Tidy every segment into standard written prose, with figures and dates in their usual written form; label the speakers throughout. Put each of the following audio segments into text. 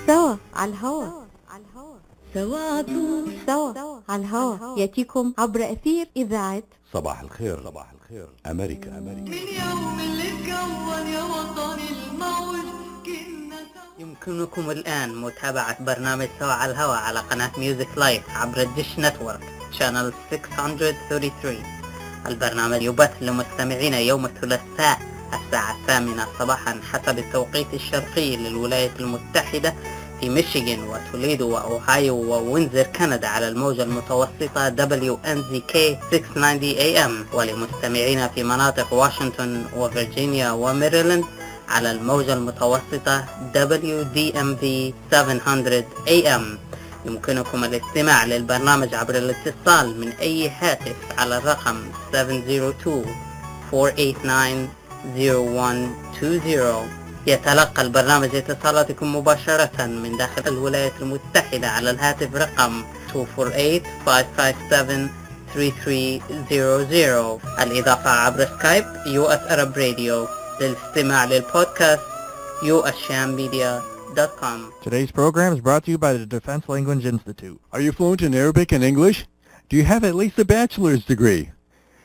Speaker 1: سوا على الهواء سوا على الهواء يأتيكم عبر أثير إذاعة
Speaker 2: صباح الخير أمريكا
Speaker 3: من يوم اللي اتكون يا وطني الموج
Speaker 4: يمكنكم الآن متابعة برنامج سوا على الهواء على قناة ميوزك لايف عبر الديش نتورك شانل 633. البرنامج يبث لمستمعين يوم الثلاثاء الساعة 8 صباحا حسب التوقيت الشرقي للولايات المتحدة في ميشيغان وتوليدو وأوهايو ووينزر كندا على الموجة المتوسطة wnzk 690 AM، ولمستمعين في مناطق واشنطن وفرجينيا وميريلاند على الموجة المتوسطة wdmv 700 AM. يمكنكم الاستماع للبرنامج عبر الاتصال من أي هاتف على الرقم 702-489-0120. يتلقى البرنامج اتصالاتكم مباشرة من داخل الولايات المتحدة على الهاتف رقم 248-557-3300. الإضافة عبر سكايب US Arab Radio. للاستماع للبودكاست ushammedia.com.
Speaker 5: Today's program is brought to you by the Defense Language Institute.
Speaker 2: Are you fluent in Arabic and English? Do you have at least a bachelor's degree?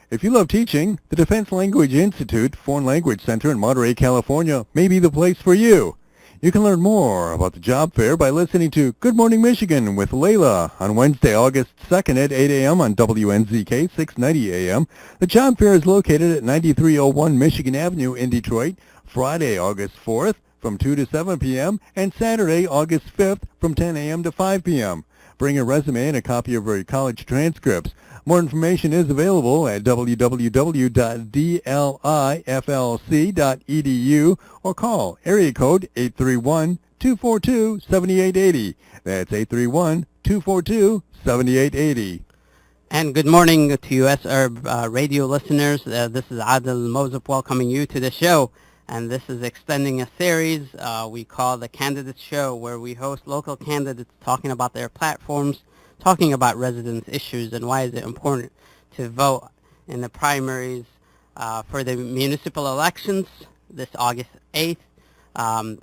Speaker 2: If you love teaching, the Defense Language Institute Foreign Language Center in Monterey, California may be the place for you. You can learn more about the job fair by listening to Good Morning Michigan with Layla on Wednesday, August 2nd at 8 a.m. on WNZK 690 AM. The job fair is located at 9301 Michigan Avenue in Detroit, Friday, August 4th from 2 to 7 p.m. and Saturday, August 5th from 10 a.m. to 5 p.m. Bring a resume and a copy of your college transcripts. More information is available at www.dliflc.edu or call area code 831-242-7880. That's 831-242-7880.
Speaker 4: And good morning to US Arab radio listeners. This is Adel Mozip welcoming you to the show. And this is extending a series we call the Candidate Show, where we host local candidates talking about their platforms, talking about residents' issues, and why is it important to vote in the primaries for the municipal elections this August 8th.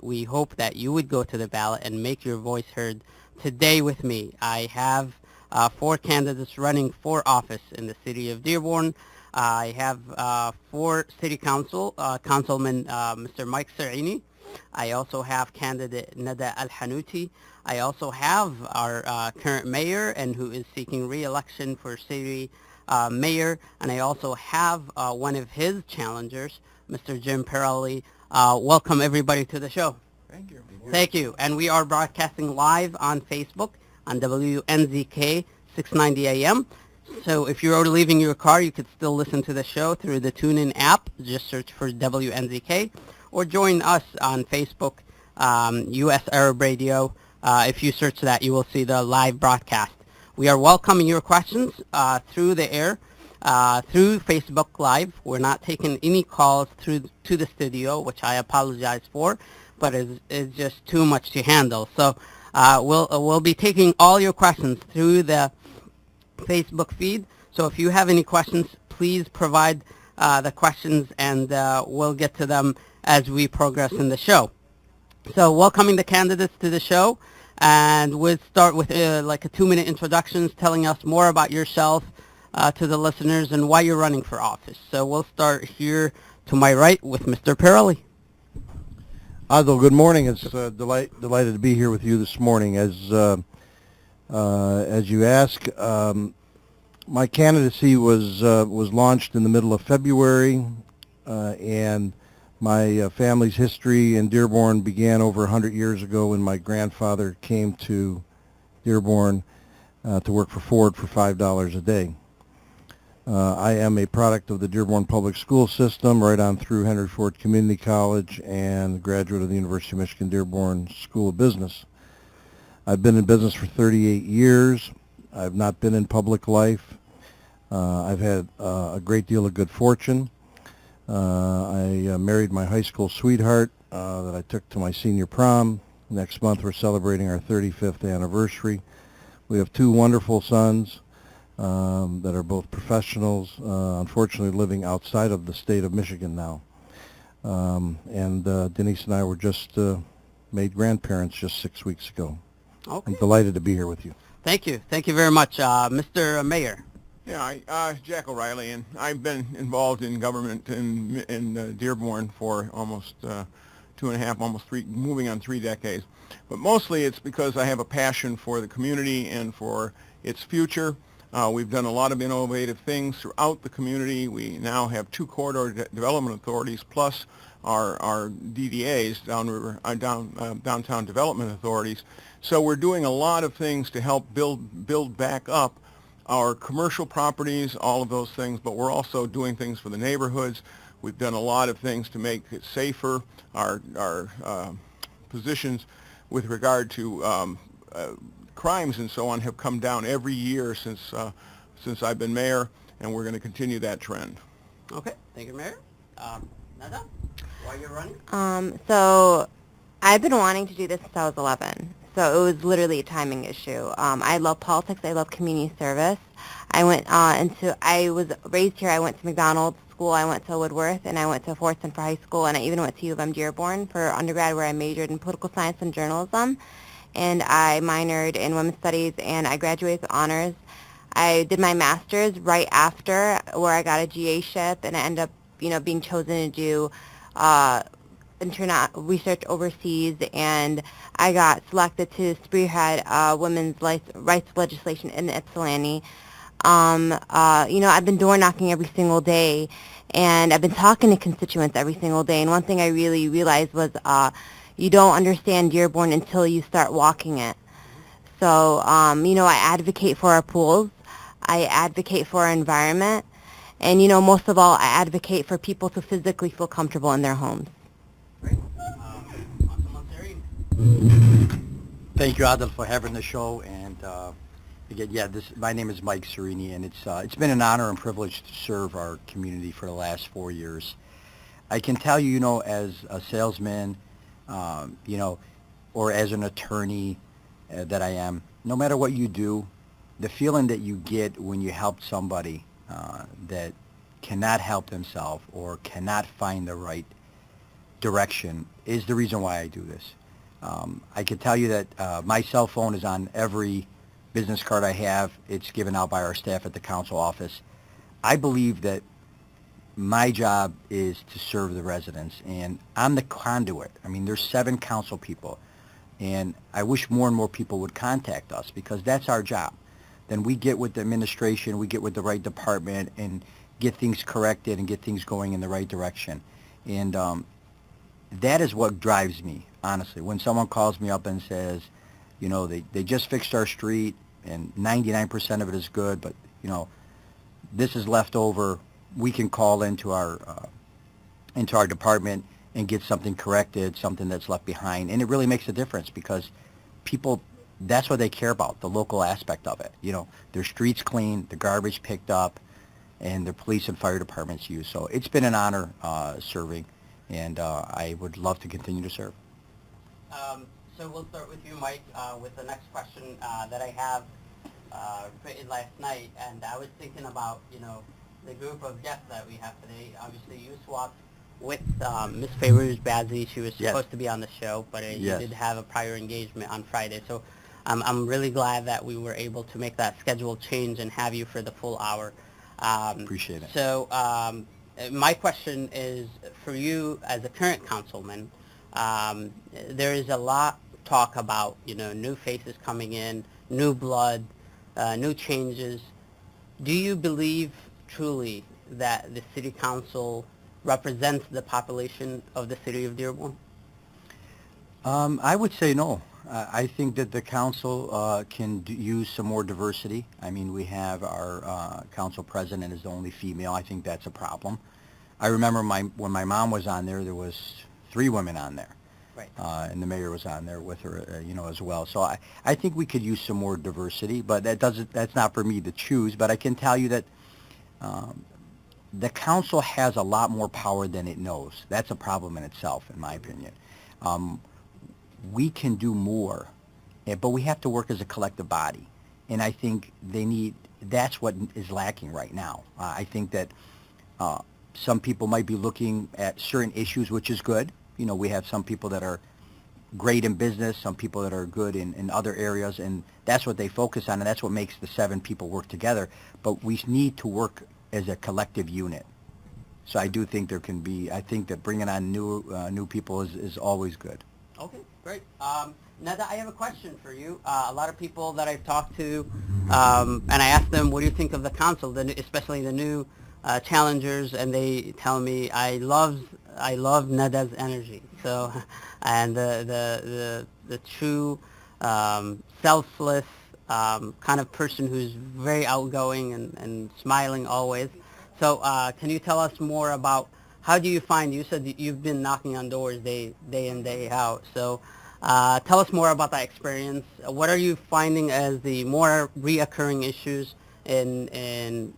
Speaker 4: We hope that you would go to the ballot and make your voice heard. Today with me, I have 4 candidates running for office in the city of Dearborn. I have 4 city council, Councilman Mr. Mike Sareini. I also have candidate Al-Hanooti. I also have our current mayor and who is seeking re-election for city mayor. And I also have one of his challengers, Mr. Jim Parrelly. Welcome everybody to the show.
Speaker 5: Thank you.
Speaker 4: Thank you. And we are broadcasting live on Facebook on WNZK 690 AM. So if you're leaving your car, you could still listen to the show through the TuneIn app. Just search for WNZK. Or join us on Facebook, US Arab Radio. If you search that, you will see the live broadcast. We are welcoming your questions through the air, through Facebook Live. We're not taking any calls through to the studio, which I apologize for, but it's just too much to handle. So we'll be taking all your questions through the Facebook feed. So if you have any questions, please provide the questions, and we'll get to them as we progress in the show. So welcoming the candidates to the show, and we'll start with like a 2-minute introductions telling us more about yourself to the listeners and why you're running for office. So we'll start here to my right with Mr. Parrelly.
Speaker 5: Adel, good morning. It's delighted to be here with you this morning. As you ask, my candidacy was launched in the middle of February, and my family's history in Dearborn began over 100 years ago when my grandfather came to Dearborn to work for Ford for $5 a day. I am a product of the Dearborn Public School System, right on through Henry Ford Community College, and graduate of the University of Michigan Dearborn School of Business. I've been in business for 38 years. I've not been in public life. I've had a great deal of good fortune. I married my high school sweetheart that I took to my senior prom. Next month we're celebrating our 35th anniversary. We have 2 wonderful sons that are both professionals, unfortunately living outside of the state of Michigan now. And Denise and I were just made grandparents just 6 weeks ago.
Speaker 4: Okay.
Speaker 5: I'm delighted to be here with you.
Speaker 4: Thank you. Thank you very much. Mr. Mayor.
Speaker 6: Yeah, Jack O'Reilly, and I've been involved in government in Dearborn for almost 2.5, almost 3, moving on 3 decades. But mostly it's because I have a passion for the community and for its future. We've done a lot of innovative things throughout the community. We now have 2 corridor development authorities plus our DDAs, downtown development authorities. So we're doing a lot of things to help build back up our commercial properties, all of those things, but we're also doing things for the neighborhoods. We've done a lot of things to make it safer. Our positions with regard to crimes and so on have come down every year since I've been mayor, and we're going to continue that trend.
Speaker 4: Okay. Thank you, Mayor. Nada, why you're running?
Speaker 7: So I've been wanting to do this since I was 11. So it was literally a timing issue. I love politics. I love community service. I was raised here. I went to McDonald's school. I went to Woodworth, and I went to Fort Central High School, and I even went to U of M Dearborn for undergrad, where I majored in political science and journalism, and I minored in women's studies, and I graduated with honors. I did my master's right after, where I got a GA-ship, and I ended up, being chosen to do research overseas, and I got selected to spearhead women's rights legislation in Ypsilanti. I've been door knocking every single day, and I've been talking to constituents every single day, and one thing I really realized was you don't understand Dearborn until you start walking it. So, I advocate for our pools. I advocate for our environment. And, most of all, I advocate for people to physically feel comfortable in their homes.
Speaker 4: Great. Councilman Sareini.
Speaker 8: Thank you, Adel, for having the show. And again, my name is Mike Sareini, and it's been an honor and privilege to serve our community for the last 4 years. I can tell you, as a salesman, or as an attorney that I am, no matter what you do, the feeling that you get when you help somebody that cannot help themselves or cannot find the right direction is the reason why I do this. I can tell you that my cell phone is on every business card I have. It's given out by our staff at the council office. I believe that my job is to serve the residents, and I'm the conduit. I mean, there's 7 council people, and I wish more and more people would contact us, because that's our job. Then we get with the administration, we get with the right department, and get things corrected and get things going in the right direction. And that is what drives me, honestly. When someone calls me up and says, they just fixed our street and 99% of it is good, but, this is left over, we can call into our department and get something corrected, something that's left behind. And it really makes a difference, because people, that's what they care about, the local aspect of it. Their streets clean, the garbage picked up, and their police and fire departments used. So it's been an honor serving, and I would love to continue to serve.
Speaker 4: So we'll start with you, Mike, with the next question that I have written last night. And I was thinking about, the group of guests that we have today. Obviously, you swapped with Ms. Fayrouz Bazzi. She was supposed to be on the show, but you did have a prior engagement on Friday. So I'm really glad that we were able to make that schedule change and have you for the full hour.
Speaker 8: Appreciate it.
Speaker 4: So my question is for you as a current councilman. There is a lot talk about, new faces coming in, new blood, new changes. Do you believe truly that the city council represents the population of the city of Dearborn?
Speaker 8: I would say no. I think that the council can use some more diversity. I mean, we have our council president is the only female. I think that's a problem. I remember when my mom was on there, there was 3 women on there.
Speaker 4: Right.
Speaker 8: And the mayor was on there with her, as well. So I think we could use some more diversity, but that's not for me to choose. But I can tell you that the council has a lot more power than it knows. That's a problem in itself, in my opinion. We can do more, but we have to work as a collective body. And I think that's what is lacking right now. I think that some people might be looking at certain issues, which is good. We have some people that are great in business, some people that are good in other areas, and that's what they focus on, and that's what makes the 7 people work together. But we need to work as a collective unit. So I do think I think that bringing on new people is always good.
Speaker 4: Okay, great. Neda, I have a question for you. A lot of people that I've talked to, and I asked them, what do you think of the council, especially the new challengers, and they tell me, I love Neda's energy. So, and the true selfless kind of person who's very outgoing and smiling always. So can you tell us more about how do you find, you said that you've been knocking on doors day in, day out. So tell us more about that experience. What are you finding as the more reoccurring issues in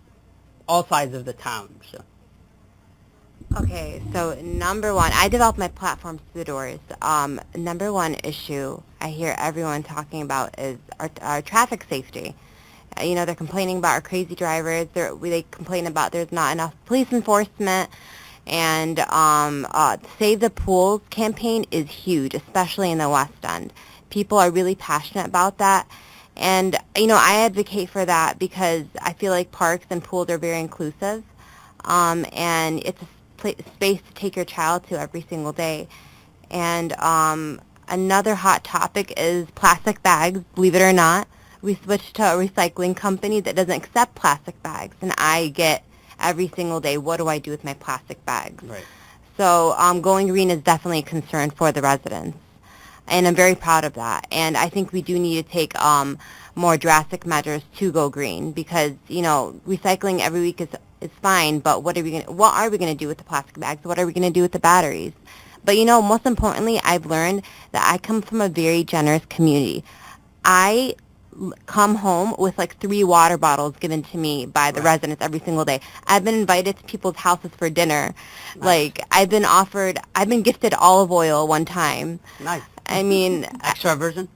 Speaker 4: all sides of the town? So.
Speaker 7: Okay, so number one, I developed my platform through the doors. Number one issue I hear everyone talking about is our traffic safety. You know, they're complaining about our crazy drivers. They complain about there's not enough police enforcement. And Save the Pools campaign is huge, especially in the West End. People are really passionate about that. And, you know, I advocate for that because I feel like parks and pools are very inclusive. And it's a space to take your child to every single day. And another hot topic is plastic bags, believe it or not. We switched to a recycling company that doesn't accept plastic bags, and I get every single day, what do I do with my plastic bags?
Speaker 4: Right.
Speaker 7: So going green is definitely a concern for the residents, and I'm very proud of that. And I think we do need to take more drastic measures to go green because, you know, recycling every week is fine, but what are we going to do with the plastic bags? What are we going to do with the batteries? But, you know, most importantly, I've learned that I come from a very generous community. I come home with like 3 water bottles given to me by the residents every single day. I've been invited to people's houses for dinner.
Speaker 4: Nice.
Speaker 7: Like I've been gifted olive oil one time.
Speaker 4: Nice.
Speaker 7: I mean,
Speaker 4: Extra virgin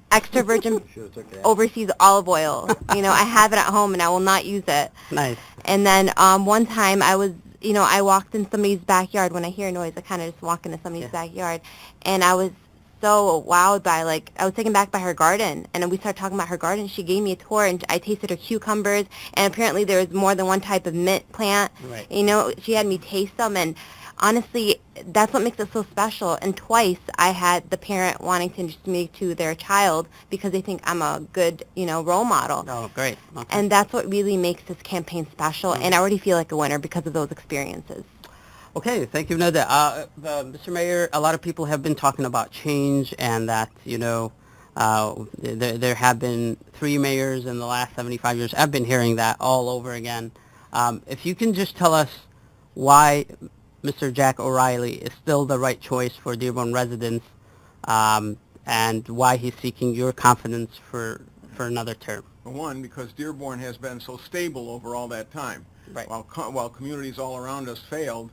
Speaker 7: overseas olive oil. You know, I have it at home and I will not use it.
Speaker 4: Nice.
Speaker 7: And then one time I walked in somebody's backyard. When I hear a noise, I kind of just walk into somebody's backyard, and I was so wowed by, like, I was taken back by her garden, and we started talking about her garden. She gave me a tour, and I tasted her cucumbers, and apparently there was more than one type of mint plant.
Speaker 4: Right.
Speaker 7: You know, she had me taste them, and honestly, that's what makes it so special. And twice I had the parent wanting to introduce me to their child because they think I'm a good, you know, role model.
Speaker 4: Oh, great. Okay.
Speaker 7: And that's what really makes this campaign special, and I already feel like a winner because of those experiences.
Speaker 4: Okay, thank you, Neda. Mr. Mayor, a lot of people have been talking about change and that, you know, there have been 3 mayors in the last 75 years. I've been hearing that all over again. If you can just tell us why Mr. Jack O'Reilly is still the right choice for Dearborn residents and why he's seeking your confidence for another term.
Speaker 6: One, because Dearborn has been so stable over all that time.
Speaker 4: Right.
Speaker 6: While communities all around us failed,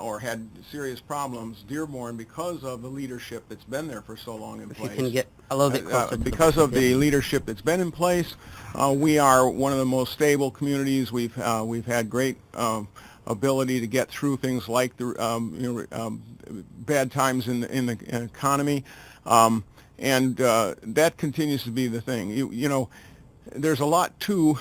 Speaker 6: or had serious problems, Dearborn, because of the leadership that's been there for so long in place.
Speaker 4: If you can get a little bit closer.
Speaker 6: Because of the leadership that's been in place, we are one of the most stable communities. We've had great ability to get through things like the bad times in the economy, and that continues to be the thing. You know, there's a lot to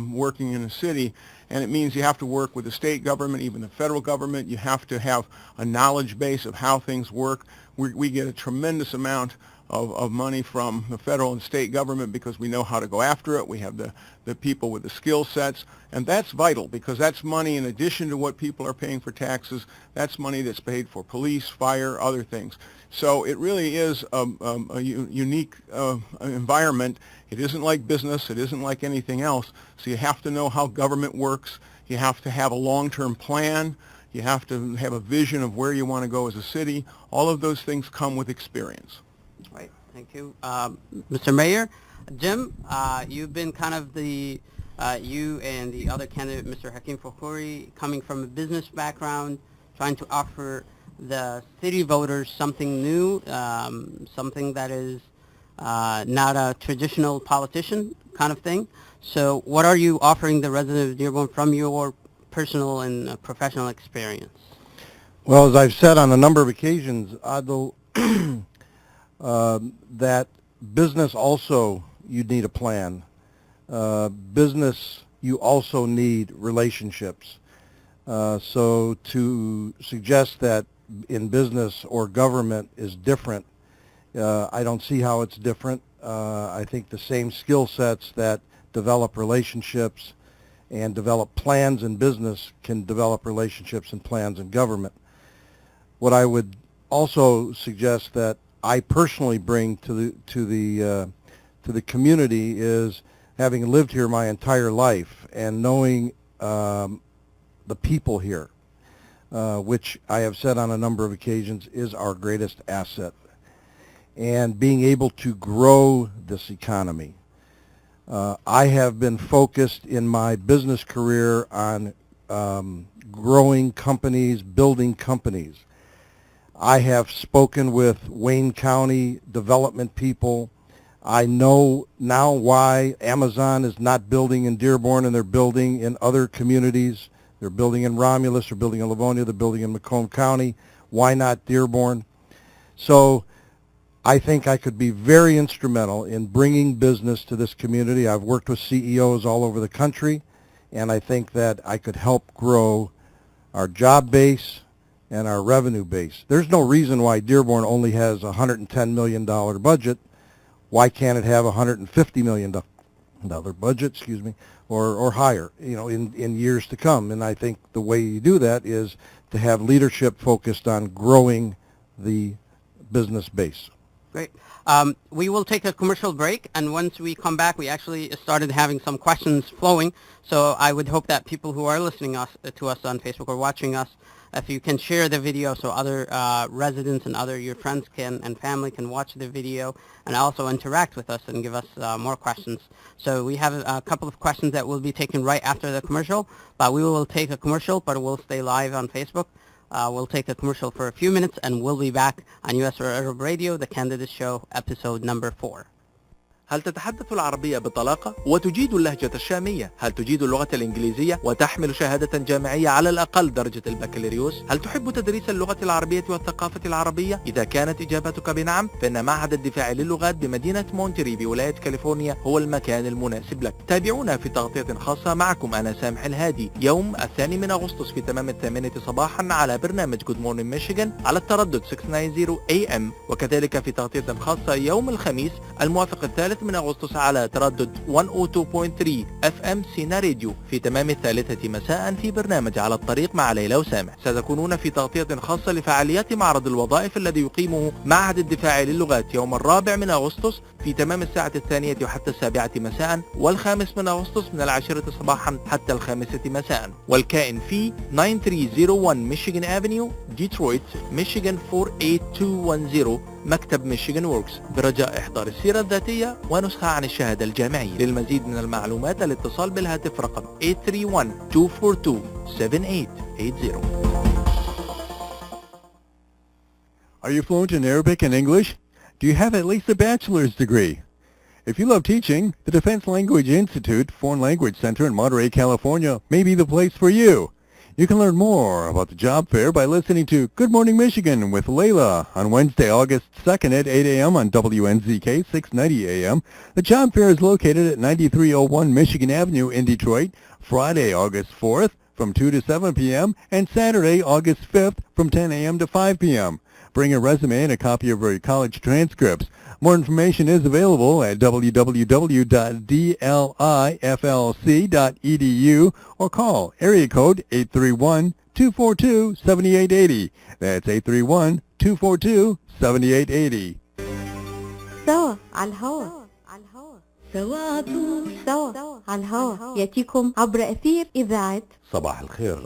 Speaker 6: working in a city. And it means you have to work with the state government, even the federal government. You have to have a knowledge base of how things work. We get a tremendous amount of money from the federal and state government because we know how to go after it. We have the people with the skill sets. And that's vital because that's money in addition to what people are paying for taxes. That's money that's paid for police, fire, other things. So it really is a unique environment. It isn't like business. It isn't like anything else. So you have to know how government works. You have to have a long-term plan. You have to have a vision of where you want to go as a city. All of those things come with experience.
Speaker 4: Right. Thank you. Mr. Mayor, Jim, you've been kind of the, you and the other candidate, Mr. Hakeem Fakhoury, coming from a business background, trying to offer the city voters something new, something that is not a traditional politician kind of thing. So what are you offering the residents of Dearborn from your personal and professional experience?
Speaker 5: Well, as I've said on a number of occasions, Adel, that business also, you need a plan. Business, you also need relationships. So to suggest that in business or government is different, I don't see how it's different. I think the same skill sets that develop relationships and develop plans in business can develop relationships and plans in government. What I would also suggest that I personally bring to the community is having lived here my entire life and knowing the people here, which I have said on a number of occasions is our greatest asset, and being able to grow this economy. I have been focused in my business career on growing companies, building companies. I have spoken with Wayne County development people. I know now why Amazon is not building in Dearborn and they're building in other communities. They're building in Romulus, they're building in Livonia, they're building in Macomb County. Why not Dearborn? So I think I could be very instrumental in bringing business to this community. I've worked with CEOs all over the country, and I think that I could help grow our job base and our revenue base. There's no reason why Dearborn only has a $110 million budget. Why can't it have a $150 million budget, or higher, in years to come? And I think the way you do that is to have leadership focused on growing the business base.
Speaker 4: Great. We will take a commercial break, and once we come back, we actually started having some questions flowing. So I would hope that people who are listening to us on Facebook or watching us, if you can share the video so other residents and your friends and family can watch the video and also interact with us and give us more questions. So we have a couple of questions that will be taken right after the commercial, but we will take a commercial, but we'll stay live on Facebook. We'll take a commercial for a few minutes, and we'll be back on US Arab Radio, The Candidate Show, episode number 4.
Speaker 9: هل تتحدث العربية بطلاقة وتجيد اللهجة الشامية؟ هل تجيد اللغة الإنجليزية وتحمل شهادة جامعية على الأقل درجة البكالوريوس؟ هل تحب تدريس اللغة العربية والثقافة العربية؟ إذا كانت إجابتك بنعم، فإن معهد الدفاع للغات بمدينة مونتري بولاية كاليفورنيا هو المكان المناسب لك. تابعونا في تغطية خاصة معكم أنا سامح الهادي يوم 2 أغسطس في تمام 8 صباحا على برنامج Good Morning Michigan على التردد 690 AM، وكذلك في تغطية خاصة يوم الخميس الموافق 3 أغسطس على تردد 102.3 FM سينا راديو في تمام 3 مساء في برنامج على الطريق مع ليلى وسامح. ستكونون في تغطية خاصة لفعاليات معرض الوظائف الذي يقيمه معهد الدفاع للغات يوم 4 أغسطس في تمام الساعة 2 وحتى 7 مساء، وال5 أغسطس من 10 صباحا حتى 5 مساء، والكائن في 9301 ميشيغان افنيو ديترويت ميشيغان 48210 مكتب ميشيغان ووركس، برجاء إحضار السيرة الذاتية ونسخة عن الشهادة الجامعية. للمزيد من المعلومات الاتصال بالهاتف رقم 831-242-7880.
Speaker 2: Are you fluent in Arabic and English? Do you have at least a bachelor's degree? If you love teaching, the Defense Language Institute Foreign Language Center in Monterey, California may be the place for you. You can learn more about the job fair by listening to Good Morning Michigan with Layla on Wednesday, August 2nd at 8 a.m. on WNZK 690 a.m. The job fair is located at 9301 Michigan Avenue in Detroit, Friday, August 4th from 2 to 7 p.m. and Saturday, August 5th from 10 a.m. to 5 p.m. Bring a resume and a copy of your college transcripts. More information is available at www.dliflc.edu or call area code 831-242-7880. That's 831-242-7880.
Speaker 1: سوا على الهواء سوا على الهواء يأتيكم عبر أثير إذاعة
Speaker 5: صباح الخير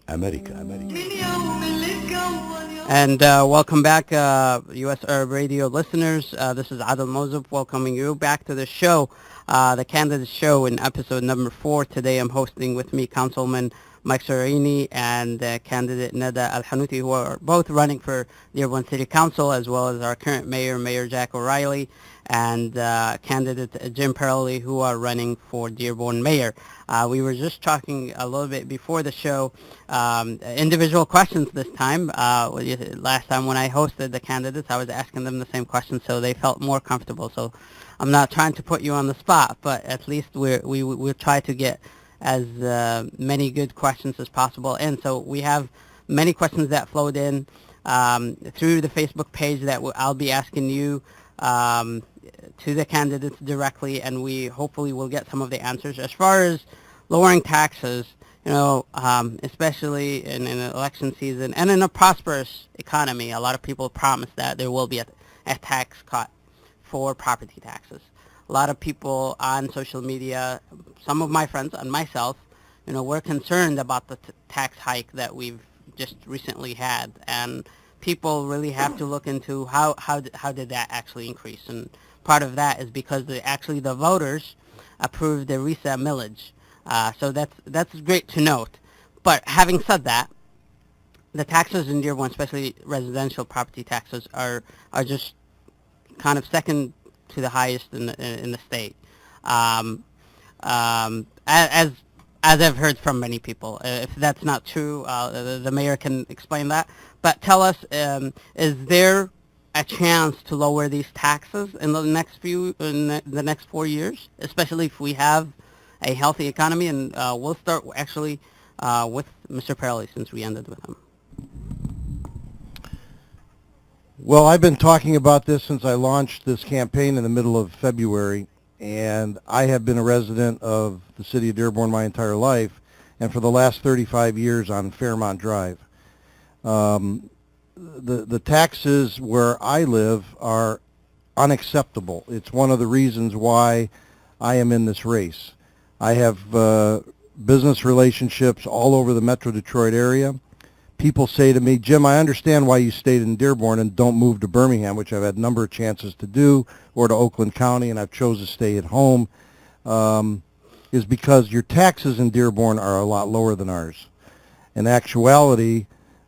Speaker 5: أمريكا.
Speaker 3: من يوم اللي تكون
Speaker 4: And welcome back, US Arab Radio listeners. This is Adel Mozip welcoming you back to the show, the Candidate Show in episode number 4. Today I'm hosting with me Councilman Mike Sareini and candidate Nada Al-Hanooti, who are both running for Dearborn City Council, as well as our current mayor, Mayor Jack O'Reilly. and candidate Jim Parrelly, who are running for Dearborn mayor. We were just talking a little bit before the show, individual questions this time. Last time when I hosted the candidates, I was asking them the same questions, so they felt more comfortable. So I'm not trying to put you on the spot, but at least we'll try to get as many good questions as possible. And so we have many questions that flowed in through the Facebook page that I'll be asking you to the candidates directly, and we hopefully will get some of the answers. As far as lowering taxes, especially in an election season and in a prosperous economy, a lot of people promise that there will be a tax cut for property taxes. A lot of people on social media, some of my friends and myself, we're concerned about the tax hike that we've just recently had, and people really have to look into how did that actually increase. And part of that is because the voters approved the reset millage. So that's great to note. But having said that, the taxes in Dearborn, especially residential property taxes, are just kind of second to the highest in the state. As I've heard from many people. If that's not true, the mayor can explain that. But tell us, is there a chance to lower these taxes in the next 4 years, especially if we have a healthy economy? And we'll start actually with Mr. Parrelly, since we ended with him.
Speaker 5: Well, I've been talking about this since I launched this campaign in the middle of February, and I have been a resident of the city of Dearborn my entire life, and for the last 35 years on Fairmont Drive. The taxes where I live are unacceptable. It's one of the reasons why I am in this race. I have business relationships all over the Metro Detroit area. People say to me, Jim, I understand why you stayed in Dearborn and don't move to Birmingham, which I've had a number of chances to do, or to Oakland County, and I've chosen to stay at home, is because your taxes in Dearborn are a lot lower than ours. In actuality,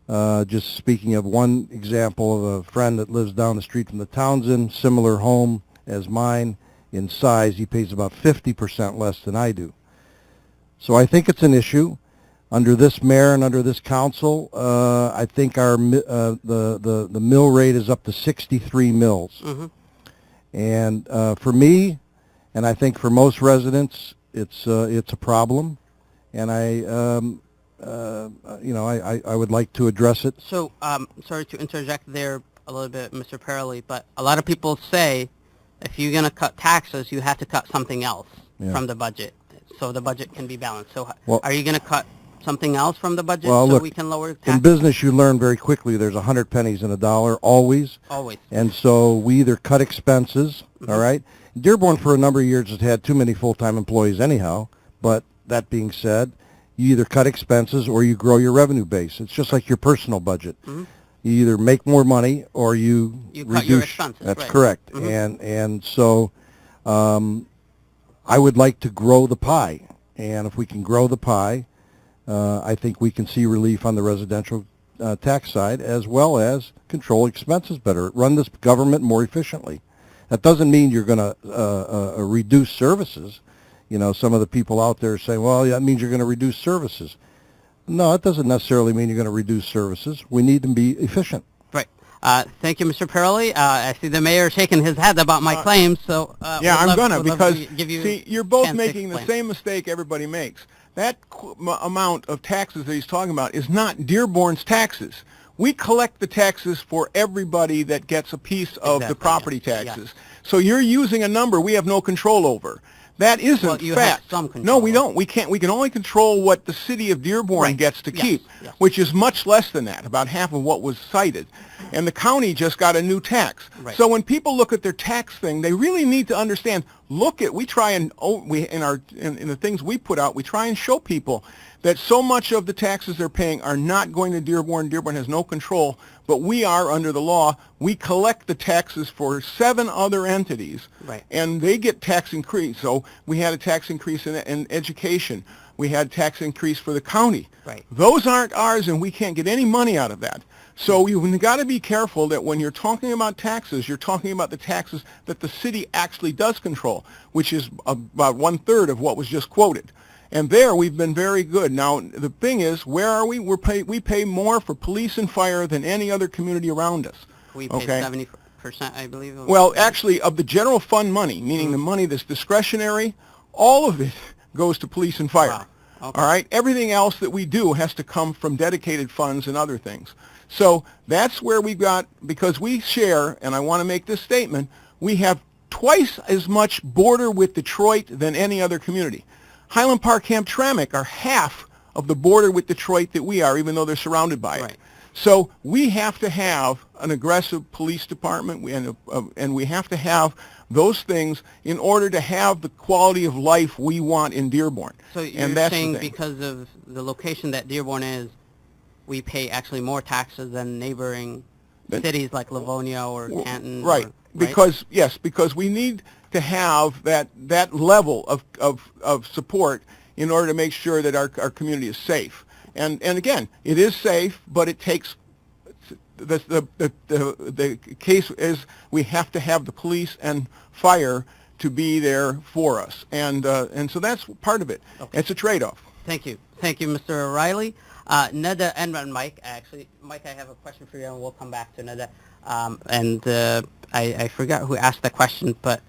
Speaker 5: just speaking of one example of a friend that lives down the street from the Townsend, similar home as mine in size, he pays about 50% less than I do. So I think it's an issue. Under this mayor and under this council, I think our the mill rate is up to 63 mills. Mm-hmm. And for me, and I think for most residents, it's a problem, and I would like to address it.
Speaker 4: So, sorry to interject there a little bit, Mr. Parrelly, but a lot of people say if you're going to cut taxes, you have to cut something else from the budget, so the budget can be balanced. So, are you going to cut something else from the budget so
Speaker 5: look,
Speaker 4: we can lower taxes?
Speaker 5: In business, you learn very quickly there's 100 pennies in a dollar, always.
Speaker 4: Always.
Speaker 5: And so we either cut expenses, mm-hmm. all right? Dearborn for a number of years has had too many full-time employees anyhow, but that being said, you either cut expenses or you grow your revenue base. It's just like your personal budget. Mm-hmm. You either make more money or you reduce.
Speaker 4: Cut your expenses.
Speaker 5: That's
Speaker 4: right.
Speaker 5: correct.
Speaker 4: Mm-hmm.
Speaker 5: And so I would like to grow the pie. And if we can grow the pie, I think we can see relief on the residential tax side, as well as control expenses better, run this government more efficiently. That doesn't mean you're going to reduce services. Some of the people out there say, well, that means you're going to reduce services. No, it doesn't necessarily mean you're going to reduce services. We need to be efficient.
Speaker 4: Right. Thank you, Mr. Parrelly. I see the mayor shaking his head about my claims. So
Speaker 6: yeah, I'm going to, because,
Speaker 4: see,
Speaker 6: you're both making the same mistake everybody makes. That amount of taxes that he's talking about is not Dearborn's taxes. We collect the taxes for everybody that gets a piece of the property taxes. So you're using a number we have no control over. That isn't
Speaker 4: well, you
Speaker 6: fact.
Speaker 4: Have some control.
Speaker 6: No, we don't. We can't. We can only control what the city of Dearborn gets to keep, which is much less than that, about half of what was cited. And the county just got a new tax.
Speaker 4: Right.
Speaker 6: So when people look at their tax thing, they really need to understand. We try and in the things we put out, we try and show people that so much of the taxes they're paying are not going to Dearborn. Dearborn has no control, but we are, under the law, we collect the taxes for 7 other entities,
Speaker 4: Right.
Speaker 6: and they get tax increase. So we had a tax increase in education. We had tax increase for the county.
Speaker 4: Right.
Speaker 6: Those aren't ours, and we can't get any money out of that. So you've got to be careful that when you're talking about taxes, you're talking about the taxes that the city actually does control, which is about 1/3 of what was just quoted. And there we've been very good. Now the thing is, where are we? We pay more for police and fire than any other community around us.
Speaker 4: We pay
Speaker 6: Okay.
Speaker 4: 70%, I believe.
Speaker 6: Well, actually, of the general fund money, meaning the money that's discretionary, all of it goes to police and fire.
Speaker 4: Wow. Okay.
Speaker 6: All right? Everything else that we do has to come from dedicated funds and other things. So that's where we've got, because we share, and I want to make this statement, we have twice as much border with Detroit than any other community. Highland Park, Hamtramck are half of the border with Detroit that we are, even though they're surrounded by it.
Speaker 4: Right.
Speaker 6: So we have to have an aggressive police department, and we have to have those things in order to have the quality of life we want in Dearborn.
Speaker 4: So you're
Speaker 6: and that's
Speaker 4: saying
Speaker 6: the thing.
Speaker 4: because of the location that Dearborn is, we pay actually more taxes than neighboring cities like Livonia or Canton?
Speaker 6: Right. Because we need to have that level of support in order to make sure that our community is safe. And again, it is safe, but it takes the case is we have to have the police and fire to be there for us, and so that's part of it.
Speaker 4: Okay.
Speaker 6: It's a trade-off.
Speaker 4: Thank you, Mr. O'Reilly. Neda and Mike, actually, Mike, I have a question for you, and we'll come back to Neda. I forgot who asked the question, but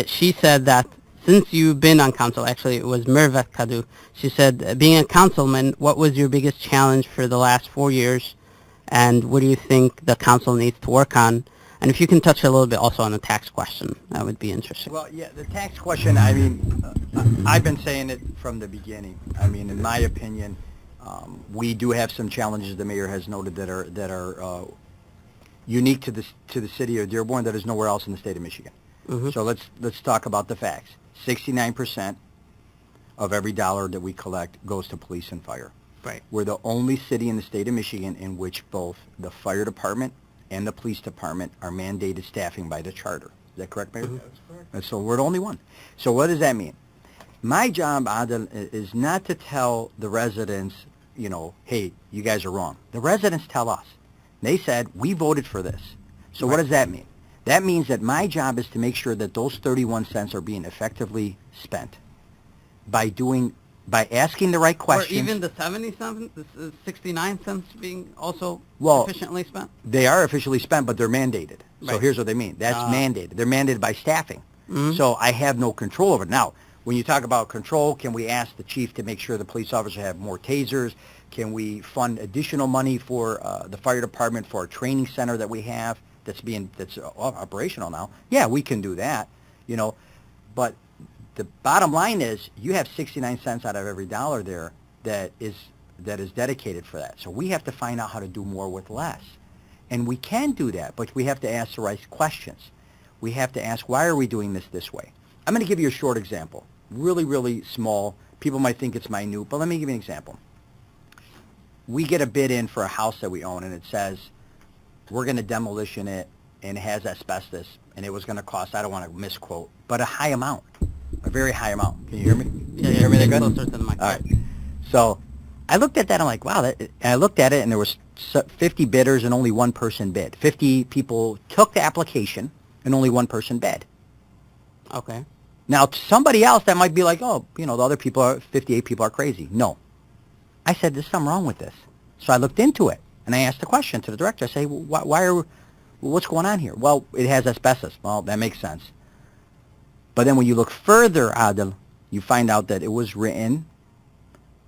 Speaker 4: she said that since you've been on council, actually it was Mervat Kadu, she said, being a councilman, what was your biggest challenge for the last 4 years, and what do you think the council needs to work on? And if you can touch a little bit also on the tax question, that would be interesting.
Speaker 8: Well, yeah, the tax question, I mean, I've been saying it from the beginning. I mean, in my opinion, we do have some challenges the mayor has noted that are unique to the city of Dearborn that is nowhere else in the state of Michigan.
Speaker 4: Mm-hmm.
Speaker 8: So let's talk about the facts. 69% of every dollar that we collect goes to police and fire.
Speaker 4: Right.
Speaker 8: We're the only city in the state of Michigan in which both the fire department and the police department are mandated staffing by the charter. Is that correct, Mayor?
Speaker 4: Mm-hmm.
Speaker 6: That's correct.
Speaker 8: And so we're the only one. So what does that mean? My job, Adel, is not to tell the residents, you know, hey, you guys are wrong. The residents tell us. They said, we voted for this. So what does that mean? That means that my job is to make sure that those 31 cents are being effectively spent by asking the right questions.
Speaker 4: Or even the 70-something, the 69 cents being also
Speaker 8: Well,
Speaker 4: efficiently spent?
Speaker 8: They are officially spent, but they're mandated. So
Speaker 4: Right.
Speaker 8: here's what they mean. That's mandated. They're mandated by staffing.
Speaker 4: Mm-hmm.
Speaker 8: So I have no control over it. Now, when you talk about control, can we ask the chief to make sure the police officers have more tasers? Can we fund additional money for the fire department for a training center that we have that's operational now? Yeah, we can do that, you know. But the bottom line is you have 69 cents out of every dollar there that is dedicated for that. So we have to find out how to do more with less. And we can do that, but we have to ask the right questions. We have to ask, why are we doing this way? I'm going to give you a short example. Really, really small. People might think it's minute, but let me give you an example. We get a bid in for a house that we own, and it says we're going to demolition it, and it has asbestos, and it was going to cost, I don't want to misquote, but a high amount, a very high amount. Can you hear me?
Speaker 4: Yeah,
Speaker 8: Can you hear me
Speaker 4: get
Speaker 8: there good?
Speaker 4: closer to the mic.
Speaker 8: All right. So I looked at that, I'm like, wow. And I looked at it, and there was 50 bidders, and only one person bid. 50 people took the application, and only one person bid.
Speaker 4: Okay.
Speaker 8: Now, to somebody else, that might be like, oh, you know, the other 58 people are crazy. No. I said, there's something wrong with this. So I looked into it, and I asked the question to the director. I say, what's going on here? Well, it has asbestos. Well, that makes sense. But then when you look further, Adel, you find out that it was written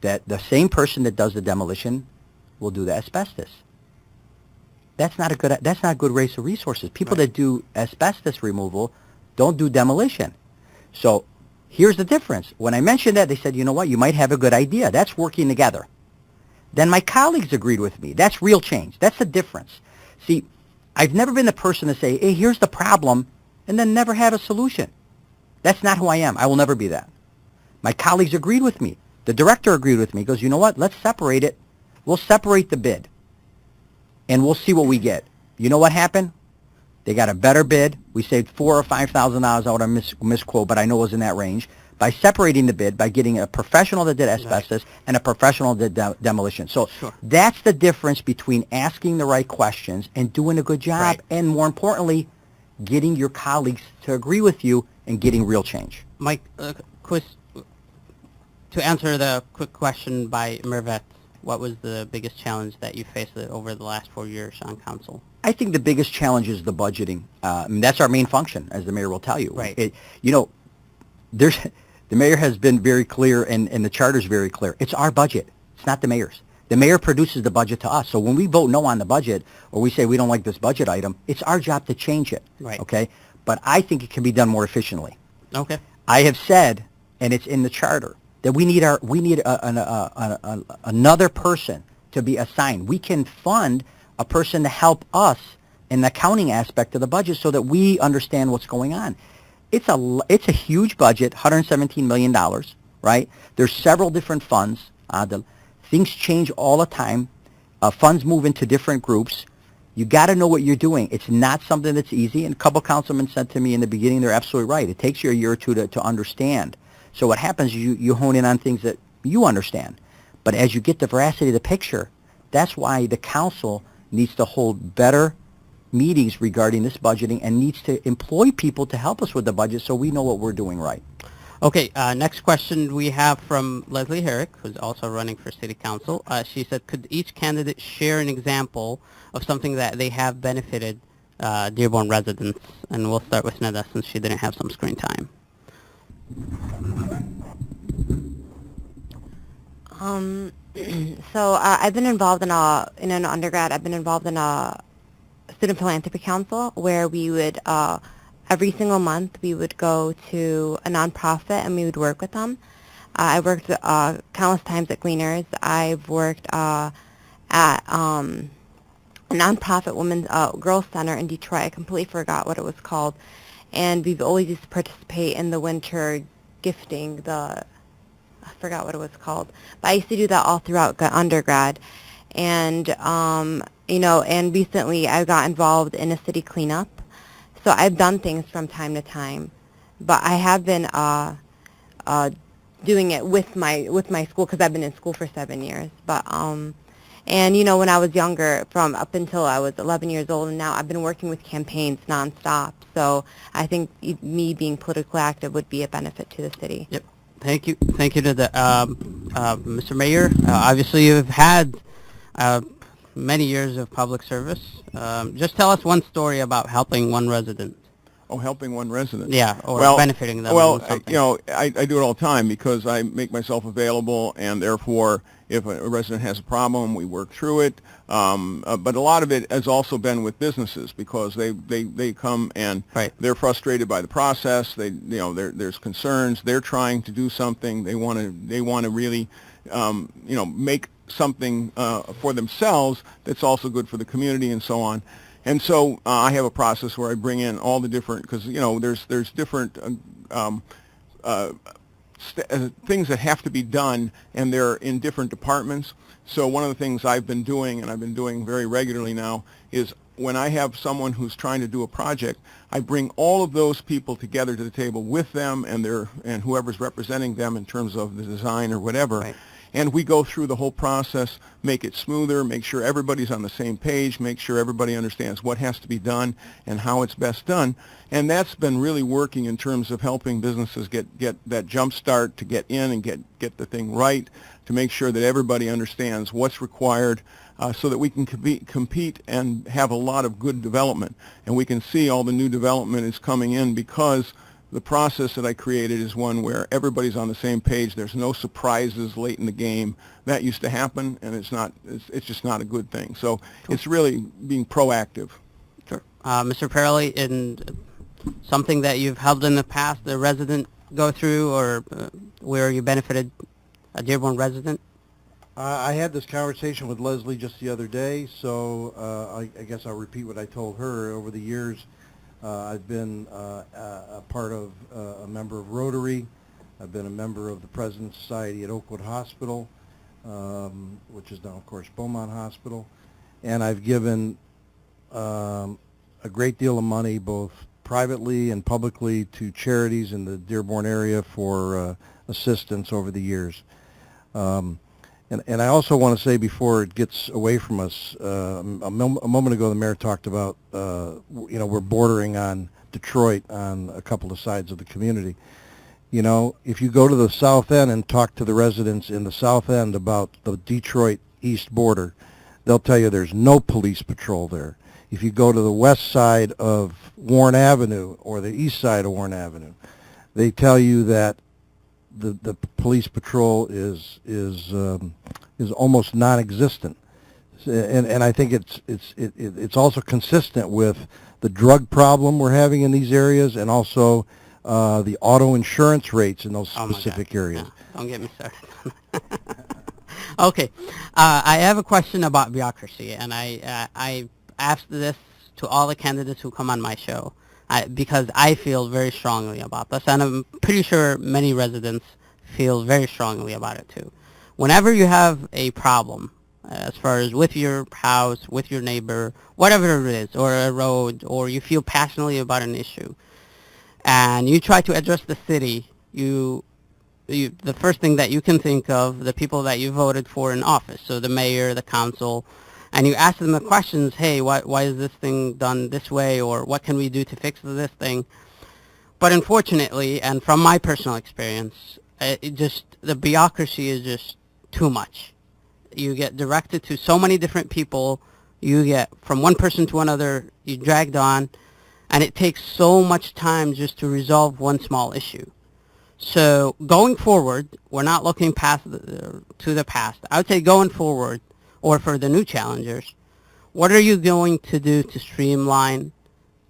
Speaker 8: that the same person that does the demolition will do the asbestos. That's not a good race of resources. People that do asbestos removal don't do demolition. So here's the difference. When I mentioned that, they said, you know what, you might have a good idea. That's working together. Then my colleagues agreed with me. That's real change. That's the difference. See, I've never been the person to say, hey, here's the problem, and then never have a solution. That's not who I am. I will never be that. My colleagues agreed with me. The director agreed with me. He goes, you know what? Let's separate it. We'll separate the bid, and we'll see what we get. You know what happened? They got a better bid. We saved $4,000 or $5,000. I would have misquote, but I know it was in that range. By separating the bid, by getting a professional that did asbestos and a professional that did demolition. So that's the difference between asking the right questions and doing a good job, and more importantly, getting your colleagues to agree with you and getting real change.
Speaker 4: Mike, to answer the quick question by Mervet, what was the biggest challenge that you faced over the last 4 years on council?
Speaker 8: I think the biggest challenge is the budgeting. I mean, that's our main function, as the mayor will tell you.
Speaker 4: Right.
Speaker 8: The mayor has been very clear, and the charter is very clear. It's our budget. It's not the mayor's. The mayor produces the budget to us. So when we vote no on the budget, or we say we don't like this budget item, it's our job to change it.
Speaker 4: Right.
Speaker 8: Okay? But I think it can be done more efficiently.
Speaker 4: Okay.
Speaker 8: I have said, and it's in the charter, that we need another person to be assigned. We can fund a person to help us in the accounting aspect of the budget so that we understand what's going on. It's a huge budget, $117 million, right? There's several different funds. Things change all the time. Funds move into different groups. You got to know what you're doing. It's not something that's easy. And a couple councilmen said to me in the beginning, they're absolutely right. It takes you a year or two to understand. So what happens is you hone in on things that you understand. But as you get the veracity of the picture, that's why the council needs to hold better meetings regarding this budgeting and needs to employ people to help us with the budget so we know what we're doing right.
Speaker 4: Okay, next question we have from Leslie Herrick, who's also running for city council. She said, could each candidate share an example of something that they have benefited Dearborn residents? And we'll start with Neda since she didn't have some screen time.
Speaker 7: So I've been involved in an undergrad. I've been involved in a student philanthropy council where we would every single month we would go to a nonprofit and we would work with them. I worked countless times at Gleaners. I've worked at a nonprofit women's girls center in Detroit. I completely forgot what it was called, and we've always used to participate in the winter gifting. I forgot what it was called, but I used to do that all throughout undergrad. And and recently I got involved in a city cleanup. So I've done things from time to time, but I have been doing it with my school because I've been in school for 7 years. But and when I was younger, from up until I was 11 years old, and now I've been working with campaigns nonstop. So I think me being politically active would be a benefit to the city.
Speaker 4: Yep. Thank you to the Mr. Mayor. Obviously, you've had many years of public service. Just tell us one story about helping one resident.
Speaker 6: Oh, helping one resident.
Speaker 4: Yeah, or benefiting them.
Speaker 6: Well, I do it all the time because I make myself available, and therefore, if a resident has a problem, we work through it. But a lot of it has also been with businesses because they come and they're frustrated by the process. There's concerns. They're trying to do something. They want to really, make something for themselves that's also good for the community and so on. And so I have a process where I bring in all the different, because there's different things that have to be done, and they're in different departments. So one of the things I've been doing, and I've been doing very regularly now, is when I have someone who's trying to do a project, I bring all of those people together to the table with them and whoever's representing them in terms of the design or whatever. Right. And we go through the whole process, make it smoother, make sure everybody's on the same page, make sure everybody understands what has to be done and how it's best done. And that's been really working in terms of helping businesses get that jump start to get in and get the thing right, to make sure that everybody understands what's required so that we can compete and have a lot of good development. And we can see all the new development is coming in because the process that I created is one where everybody's on the same page. There's no surprises late in the game. That used to happen, and it's just not a good thing. So it's really being proactive.
Speaker 4: Sure. Mr. Parrelly, in something that you've helped in the past, the resident go through, or where you benefited a Dearborn resident?
Speaker 5: I had this conversation with Leslie just the other day, so I guess I'll repeat what I told her. Over the years, I've been a part of a member of Rotary. I've been a member of the President's Society at Oakwood Hospital, which is now, of course, Beaumont Hospital. And I've given a great deal of money, both privately and publicly, to charities in the Dearborn area for assistance over the years. And I also want to say, before it gets away from us, a moment ago the mayor talked about, we're bordering on Detroit on a couple of sides of the community. You know, if you go to the South End and talk to the residents in the South End about the Detroit east border, they'll tell you there's no police patrol there. If you go to the west side of Warren Avenue or the east side of Warren Avenue, they tell you that the police patrol is almost non-existent, and I think it's also consistent with the drug problem we're having in these areas, and also the auto insurance rates in those specific areas.
Speaker 4: Yeah, don't get me started. Okay, I have a question about bureaucracy, and I asked this to all the candidates who come on my show. Because I feel very strongly about this, and I'm pretty sure many residents feel very strongly about it too. Whenever you have a problem, as far as with your house, with your neighbor, whatever it is, or a road, or you feel passionately about an issue, and you try to address the city, the first thing that you can think of, the people that you voted for in office, so the mayor, the council, and you ask them the questions, hey, why is this thing done this way, or what can we do to fix this thing? But unfortunately, and from my personal experience, the bureaucracy is just too much. You get directed to so many different people, you get from one person to another, you dragged on, and it takes so much time just to resolve one small issue. So going forward, we're not looking to the past. I would say going forward, or for the new challengers, what are you going to do to streamline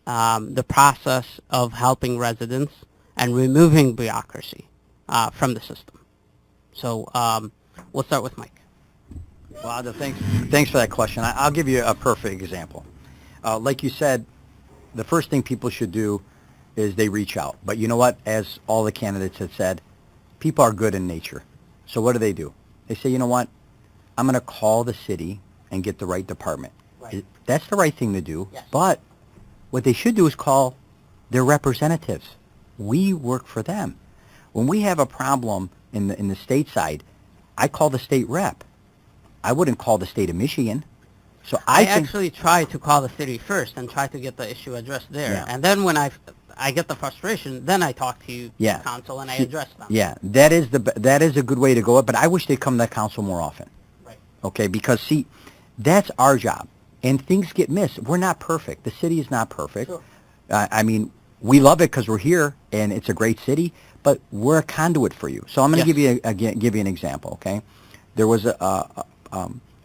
Speaker 4: the process of helping residents and removing bureaucracy from the system? So we'll start with Mike.
Speaker 8: Well, Adel, thanks for that question. I'll give you a perfect example. Like you said, the first thing people should do is they reach out. But you know what? As all the candidates have said, people are good in nature. So what do? They say, you know what? I'm going to call the city and get the right department. Right. That's the right thing to do. Yes. But what they should do is call their representatives. We work for them. When we have a problem in the state side, I call the state rep. I wouldn't call the state of Michigan. So I
Speaker 4: actually try to call the city first and try to get the issue addressed there. Yeah. And then when I get the frustration, then I talk to you, the council, and I address them.
Speaker 8: Yeah, that is a good way to go. But I wish they'd come to the council more often. Okay, because, see, that's our job, and things get missed. We're not perfect. The city is not perfect. Sure. I mean, we love it because we're here, and it's a great city, but we're a conduit for you. So I'm going to give you an example, okay? There was a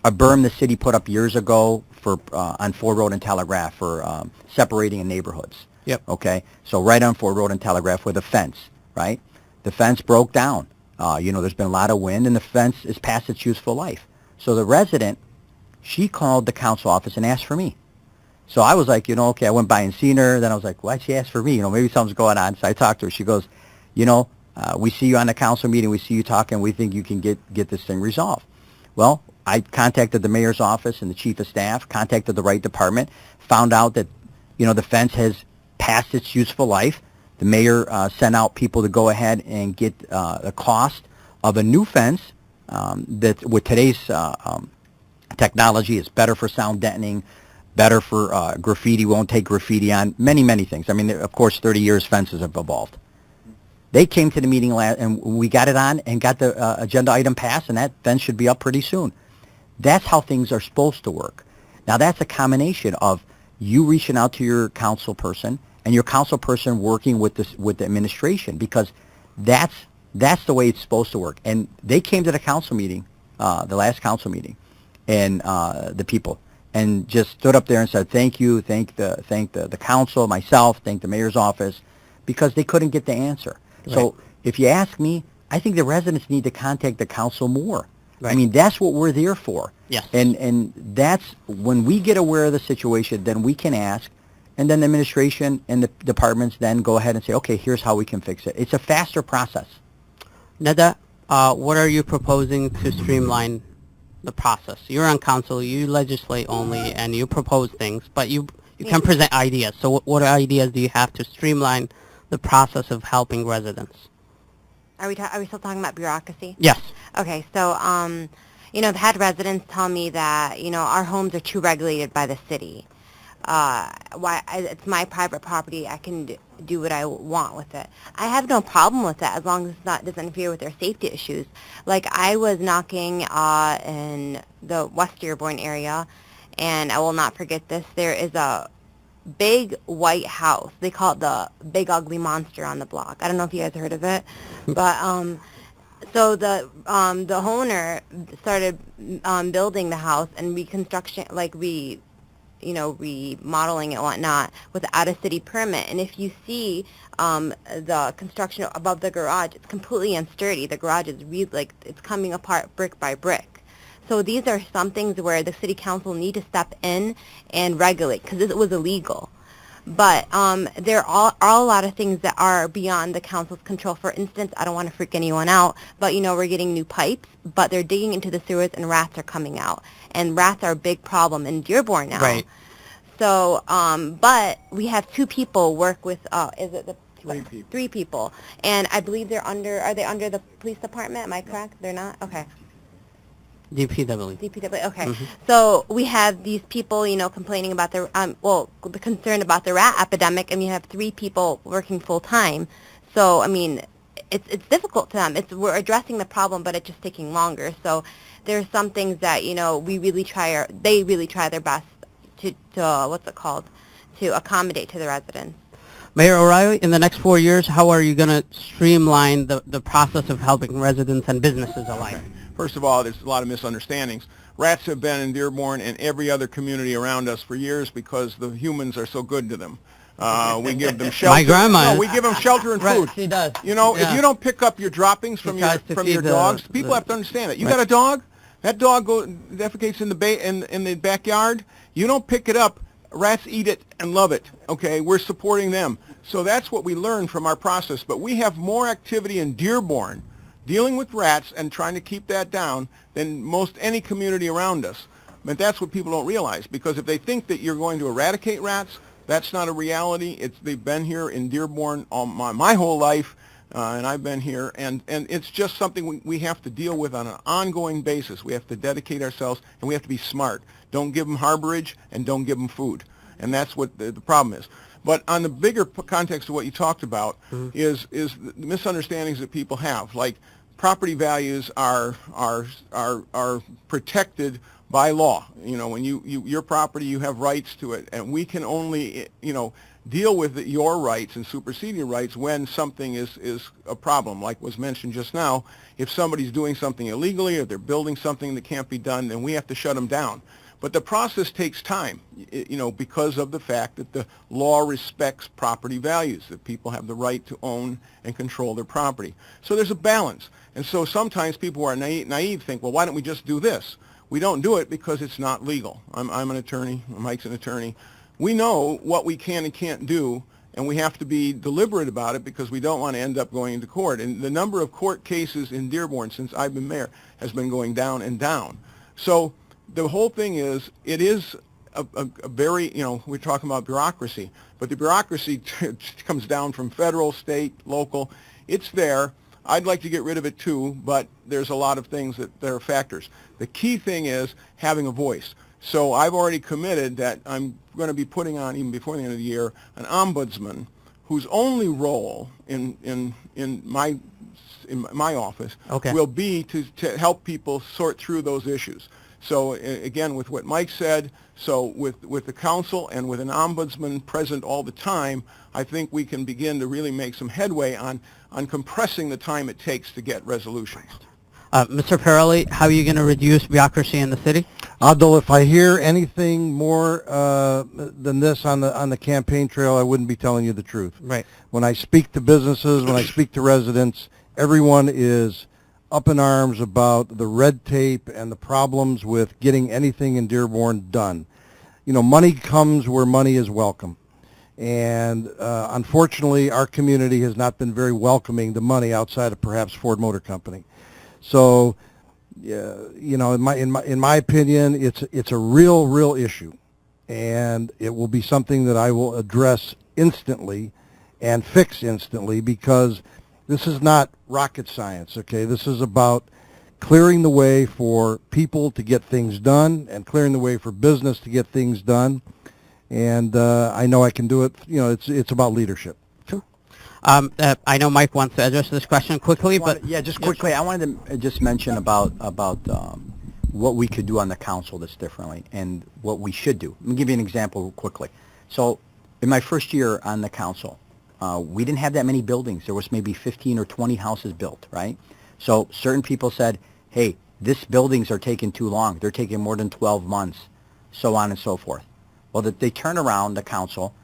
Speaker 8: berm the city put up years ago for on Ford Road and Telegraph for separating in neighborhoods. Yep. Okay, so right on Ford Road and Telegraph with a fence, right? The fence broke down. There's been a lot of wind, and the fence is past its useful life. So the resident, she called the council office and asked for me. So I was like, okay, I went by and seen her. Then I was like, why'd she ask for me? Maybe something's going on. So I talked to her. She goes, we see you on the council meeting. We see you talking. We think you can get this thing resolved. Well, I contacted the mayor's office and the chief of staff, contacted the right department, found out that, the fence has passed its useful life. The mayor sent out people to go ahead and get the cost of a new fence. That with today's technology is better for sound deadening, better for graffiti, won't take graffiti on, many things. I mean, of course, 30 years fences have evolved. They came to the meeting and we got it on and got the agenda item passed, and that fence should be up pretty soon. That's how things are supposed to work. Now, that's a combination of you reaching out to your council person and your council person working with the administration, because that's the way it's supposed to work. And they came to the council meeting, the last council meeting, and the people, and just stood up there and said, thank you, thank the council, myself, thank the mayor's office, because they couldn't get the answer. Right. So if you ask me, I think the residents need to contact the council more. Right. I mean, that's what we're there for. Yes. And that's when we get aware of the situation, then we can ask, and then the administration and the departments then go ahead and say, okay, here's how we can fix it. It's a faster process.
Speaker 4: Nada, what are you proposing to streamline the process? You're on council, you legislate only, and you propose things, but you can present ideas. So what ideas do you have to streamline the process of helping residents?
Speaker 7: Are we still talking about bureaucracy?
Speaker 4: Yes.
Speaker 7: Okay, so I've had residents tell me that our homes are too regulated by the city. It's my private property. I can do what I want with it. I have no problem with that as long as it doesn't interfere with their safety issues. Like I was knocking in the West Dearborn area, and I will not forget this. There is a big white house. They call it the Big Ugly Monster on the block. I don't know if you guys heard of it, but so the owner started building the house and reconstruction, remodeling and whatnot without a city permit. And if you see the construction above the garage, it's completely unsturdy. The garage is it's coming apart brick by brick. So these are some things where the city council need to step in and regulate because it was illegal. But there are a lot of things that are beyond the council's control. For instance, I don't want to freak anyone out, but we're getting new pipes, but they're digging into the sewers and rats are coming out. And rats are a big problem in Dearborn now.
Speaker 4: Right.
Speaker 7: So, but we have two people work with, is it the? Three people. And I believe are they under the police department? Am I correct? They're not? Okay.
Speaker 4: DPW.
Speaker 7: DPW, okay. Mm-hmm. So we have these people, complaining about the concern about the rat epidemic, and you have three people working full time. So, I mean, it's difficult to them. We're addressing the problem, but it's just taking longer. So there's some things that, they really try their best to accommodate to the residents.
Speaker 4: Mayor O'Reilly, in the next 4 years, how are you going to streamline the process of helping residents and businesses alike?
Speaker 6: First of all, there's a lot of misunderstandings. Rats have been in Dearborn and every other community around us for years because the humans are so good to them. We give them shelter.
Speaker 4: My grandma.
Speaker 6: No, we give them shelter and food.
Speaker 4: Right, she does.
Speaker 6: If you don't pick up your droppings from your dogs, people have to understand it. You got a dog? That dog defecates in the backyard. You don't pick it up. Rats eat it and love it. Okay, we're supporting them. So that's what we learned from our process. But we have more activity in Dearborn dealing with rats and trying to keep that down than most any community around us. But that's what people don't realize, because if they think that you're going to eradicate rats, that's not a reality. They've been here in Dearborn all my whole life, and I've been here, and it's just something we have to deal with on an ongoing basis. We have to dedicate ourselves, and we have to be smart. Don't give them harborage, and don't give them food. And that's what the problem is. But on the bigger context of what you talked about is the misunderstandings that people have. Like property values are protected by law. When your property, you have rights to it, and we can only deal with your rights and supersede your rights when something is a problem. Like was mentioned just now, if somebody's doing something illegally or they're building something that can't be done, then we have to shut them down. But the process takes time, because of the fact that the law respects property values, that people have the right to own and control their property. So there's a balance. And so sometimes people who are naive think, well, why don't we just do this? We don't do it because it's not legal. I'm an attorney. Mike's an attorney. We know what we can and can't do, and we have to be deliberate about it because we don't want to end up going into court. And the number of court cases in Dearborn since I've been mayor has been going down and down. So the whole thing is, it is a very, we're talking about bureaucracy, but the bureaucracy comes down from federal, state, local. It's there. I'd like to get rid of it too, but there's a lot of things that are factors. The key thing is having a voice. So I've already committed that I'm going to be putting on, even before the end of the year, an ombudsman whose only role in my office will be to help people sort through those issues. So again, with what Mike said, so with the council and with an ombudsman present all the time, I think we can begin to really make some headway on compressing the time it takes to get resolutions.
Speaker 4: Mr. Parrelly, how are you going to reduce bureaucracy in the city?
Speaker 5: Adel, if I hear anything more than this on the campaign trail, I wouldn't be telling you the truth.
Speaker 4: Right.
Speaker 5: When I speak to businesses, when I speak to residents, everyone is up in arms about the red tape and the problems with getting anything in Dearborn done. Money comes where money is welcome. And unfortunately, our community has not been very welcoming to money outside of perhaps Ford Motor Company. So, you know, in my opinion, it's a real issue, and it will be something that I will address instantly and fix instantly, because this is not rocket science. Okay, this is about clearing the way for people to get things done and clearing the way for business to get things done. And I know I can do it. You know, it's about leadership.
Speaker 4: Sure. I know Mike wants to address this question quickly, but
Speaker 8: Yeah, just quickly, I wanted to just mention about what we could do on the council that's differently and what we should do. Let me give you an example quickly. So in my first year on the council, we didn't have that many buildings. There was maybe 15 or 20 houses built, right? So certain people said, hey, these buildings are taking too long. They're taking more than 12 months, so on and so forth. Well, they turned around, the council,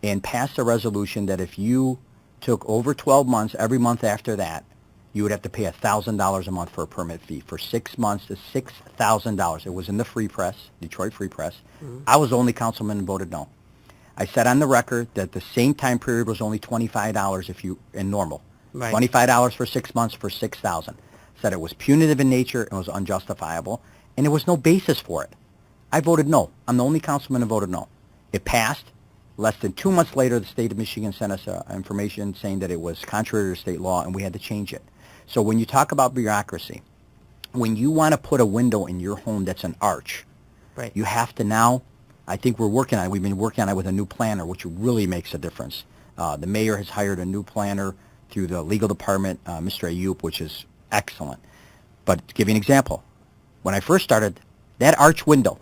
Speaker 8: and passed a resolution that if you took over 12 months, every month after that, you would have to pay $1,000 a month for a permit fee. For 6 months, to $6,000. It was in the Free Press, Detroit Free Press. Mm-hmm. I was the only councilman who voted no. I said on the record that the same time period was only $25 if you in normal. Right. $25 for 6 months for $6,000. Said it was punitive in nature and was unjustifiable, and there was no basis for it. I voted no. I'm the only councilman who voted no. It passed. Less than 2 months later, the state of Michigan sent us information saying that it was contrary to state law, and we had to change it. So when you talk about bureaucracy, when you want to put a window in your home that's an arch, right, you have to now, I think we've been working on it with a new planner, which really makes a difference. The mayor has hired a new planner through the legal department, Mr. Ayub, which is excellent. But to give you an example, when I first started, that arch window,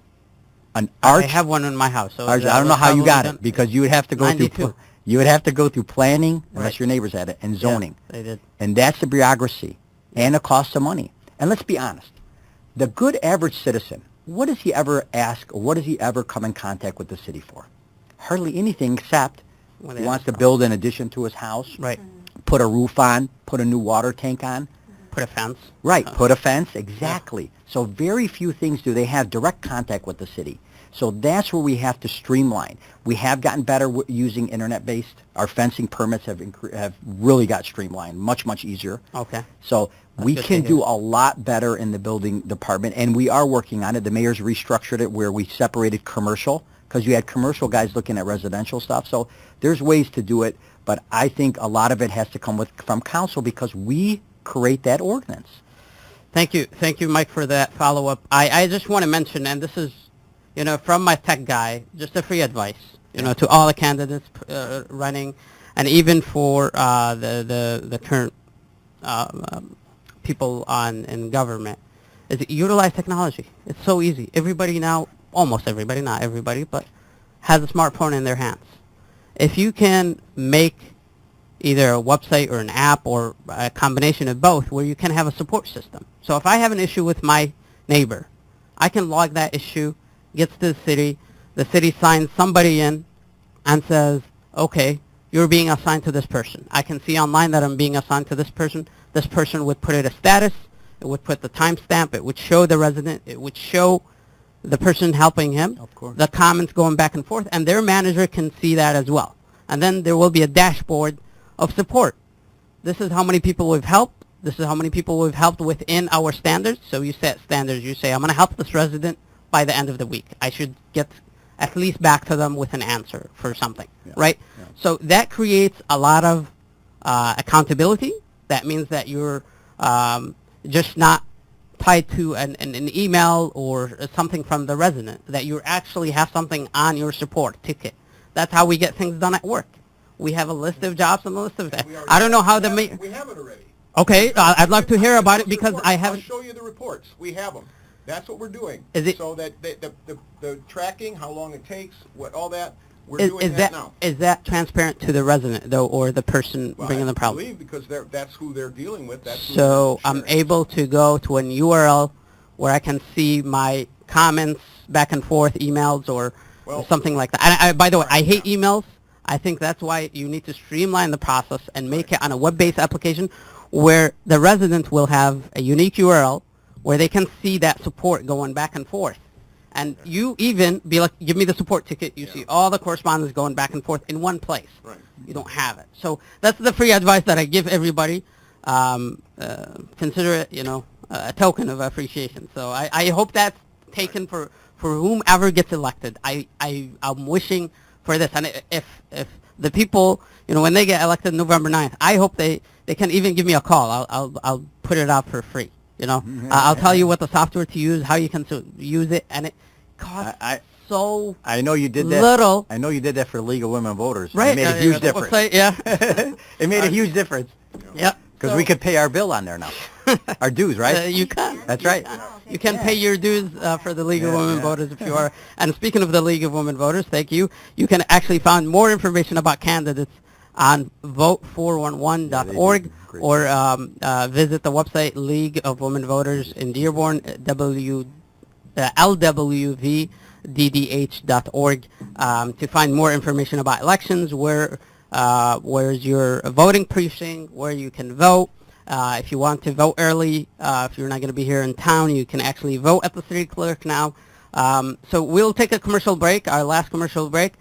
Speaker 8: an arch. I
Speaker 4: have one in my house. So
Speaker 8: I don't know how you got it, because you would have to go through planning, unless your neighbors had it, and zoning.
Speaker 4: Yeah, they did.
Speaker 8: And that's the bureaucracy and the cost of money. And let's be honest, the good average citizen, what does he ever ask, or what does he ever come in contact with the city for? Hardly anything, except he wants to build an addition to his house,
Speaker 4: right?
Speaker 8: Put a roof on, put a new water tank on.
Speaker 4: Put a fence.
Speaker 8: Right, put a fence, exactly. Yeah. So very few things do they have direct contact with the city. So that's where we have to streamline. We have gotten better using internet-based. Our fencing permits have really got streamlined, much easier.
Speaker 4: Okay.
Speaker 8: So we can do a lot better in the building department, and we are working on it. The mayor's restructured it where we separated commercial, because you had commercial guys looking at residential stuff. So there's ways to do it, but I think a lot of it has to come from council, because we create that ordinance.
Speaker 4: Thank you, Mike, for that follow-up. I just want to mention, and this is, you know, from my tech guy, just a free advice, you know, to all the candidates running, and even for the current people in government, is utilize technology. It's so easy. Everybody now, almost everybody, not everybody, but has a smartphone in their hands. If you can make either a website or an app or a combination of both where you can have a support system. So if I have an issue with my neighbor, I can log that issue, gets to the city signs somebody in and says, okay, you're being assigned to this person. I can see online that I'm being assigned to this person. This person would put it a status, it would put the timestamp, it would show the resident, it would show the person helping him,
Speaker 8: of course, the
Speaker 4: comments going back and forth, and their manager can see that as well. And then there will be a dashboard of support. This is how many people we've helped. This is how many people we've helped within our standards. So you set standards. You say, I'm going to help this resident by the end of the week. I should get at least back to them with an answer for something, right? Yeah. So that creates a lot of accountability. That means that you're just not tied to an email or something from the resident, that you actually have something on your support ticket. That's how we get things done at work. We have a list of jobs and a list of that. I don't know how we
Speaker 6: have it already.
Speaker 4: Okay, I'd love to hear about it, because I haven't.
Speaker 6: I'll show you the reports. We have them. That's what we're doing.
Speaker 4: Is it,
Speaker 6: so that the tracking, how long it takes, all that, we're doing that now.
Speaker 4: Is that transparent to the resident, though, or the person bringing the problem?
Speaker 6: I believe, because that's who they're dealing with.
Speaker 4: So I'm able to go to an URL where I can see my comments back and forth, emails, or something like that. By the way, I hate emails. I think that's why you need to streamline the process and make it on a web-based application where the resident will have a unique URL where they can see that support going back and forth. And you even be like, give me the support ticket. You see all the correspondence going back and forth in one place.
Speaker 6: Right.
Speaker 4: You don't have it. So that's the free advice that I give everybody. Consider it, a token of appreciation. So I hope that's taken for whomever gets elected. I'm wishing for this. And if the people, when they get elected November 9th, I hope they can even give me a call. I'll put it out for free. I'll tell you what the software to use, how you can use it, and it costs so
Speaker 8: I know you did that.
Speaker 4: little.
Speaker 8: I know you did that for League of Women Voters.
Speaker 4: Right.
Speaker 8: It made a huge difference.
Speaker 4: Website, yeah.
Speaker 8: It made a huge difference.
Speaker 4: Yeah.
Speaker 8: Because we could pay our bill on there now. Our dues, right?
Speaker 4: You can.
Speaker 8: That's right.
Speaker 4: You can pay your dues for the League of Women Voters if you are. And speaking of the League of Women Voters, thank you. You can actually find more information about candidates on vote411.org or visit the website League of Women Voters in Dearborn, lwvddh.org, to find more information about elections, where's your voting precinct, where you can vote. If you want to vote early, if you're not going to be here in town, you can actually vote at the city clerk now. So we'll take a commercial break, our last commercial break,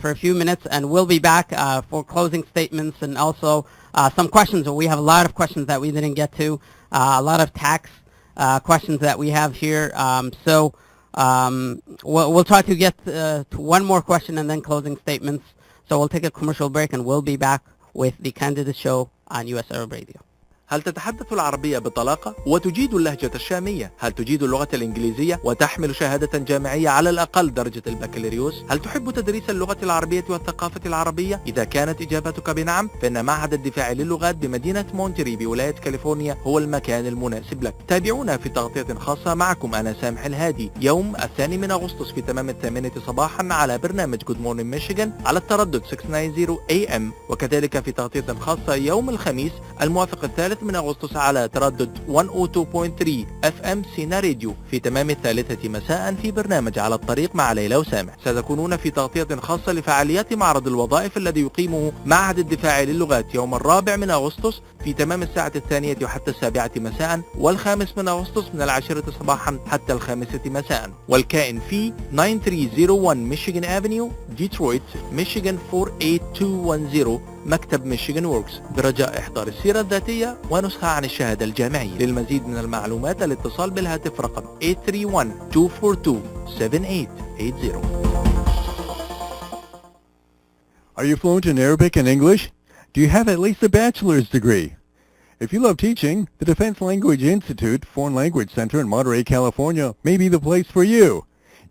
Speaker 4: for a few minutes, and we'll be back for closing statements and also some questions. We have a lot of questions that we didn't get to, a lot of tax questions that we have here. We'll try to get to one more question and then closing statements. So we'll take a commercial break and we'll be back with the Candidate Show on US Arab Radio.
Speaker 9: هل تتحدث العربية بطلاقة وتجيد اللهجة الشامية؟ هل تجيد اللغة الإنجليزية وتحمل شهادة جامعية على الأقل درجة البكالوريوس؟ هل تحب تدريس اللغة العربية والثقافة العربية؟ إذا كانت إجابتك بنعم، فإن معهد الدفاع للغات بمدينة مونتري بولاية كاليفورنيا هو المكان المناسب لك. تابعونا في تغطية خاصة معكم أنا سامح الهادي يوم 2 أغسطس في تمام 8 صباحا على برنامج Good Morning Michigan على التردد 690 AM، وكذلك في تغطية خاصة يوم الخميس الموافق 3 أغسطس على تردد 102.3 FM سينا راديو في تمام 3 مساء في برنامج على الطريق مع ليلى وسامح. ستكونون في تغطية خاصة لفعاليات معرض الوظائف الذي يقيمه معهد الدفاع للغات يوم 4 أغسطس في تمام الساعة 2 وحتى 7 مساء، وال5 أغسطس من 10 صباحا حتى 5 مساء، والكائن في 9301 ميشيغان افنيو ديترويت ميشيغان 48210 مكتب ميشيغان ووركس، برجاء إحضار السيرة الذاتية ونسخة عن الشهادة الجامعية. للمزيد من المعلومات الاتصال بالهاتف رقم 831-242-7880.
Speaker 2: Are you fluent in Arabic and English? Do you have at least a bachelor's degree? If you love teaching, the Defense Language Institute Foreign Language Center in Monterey, California may be the place for you.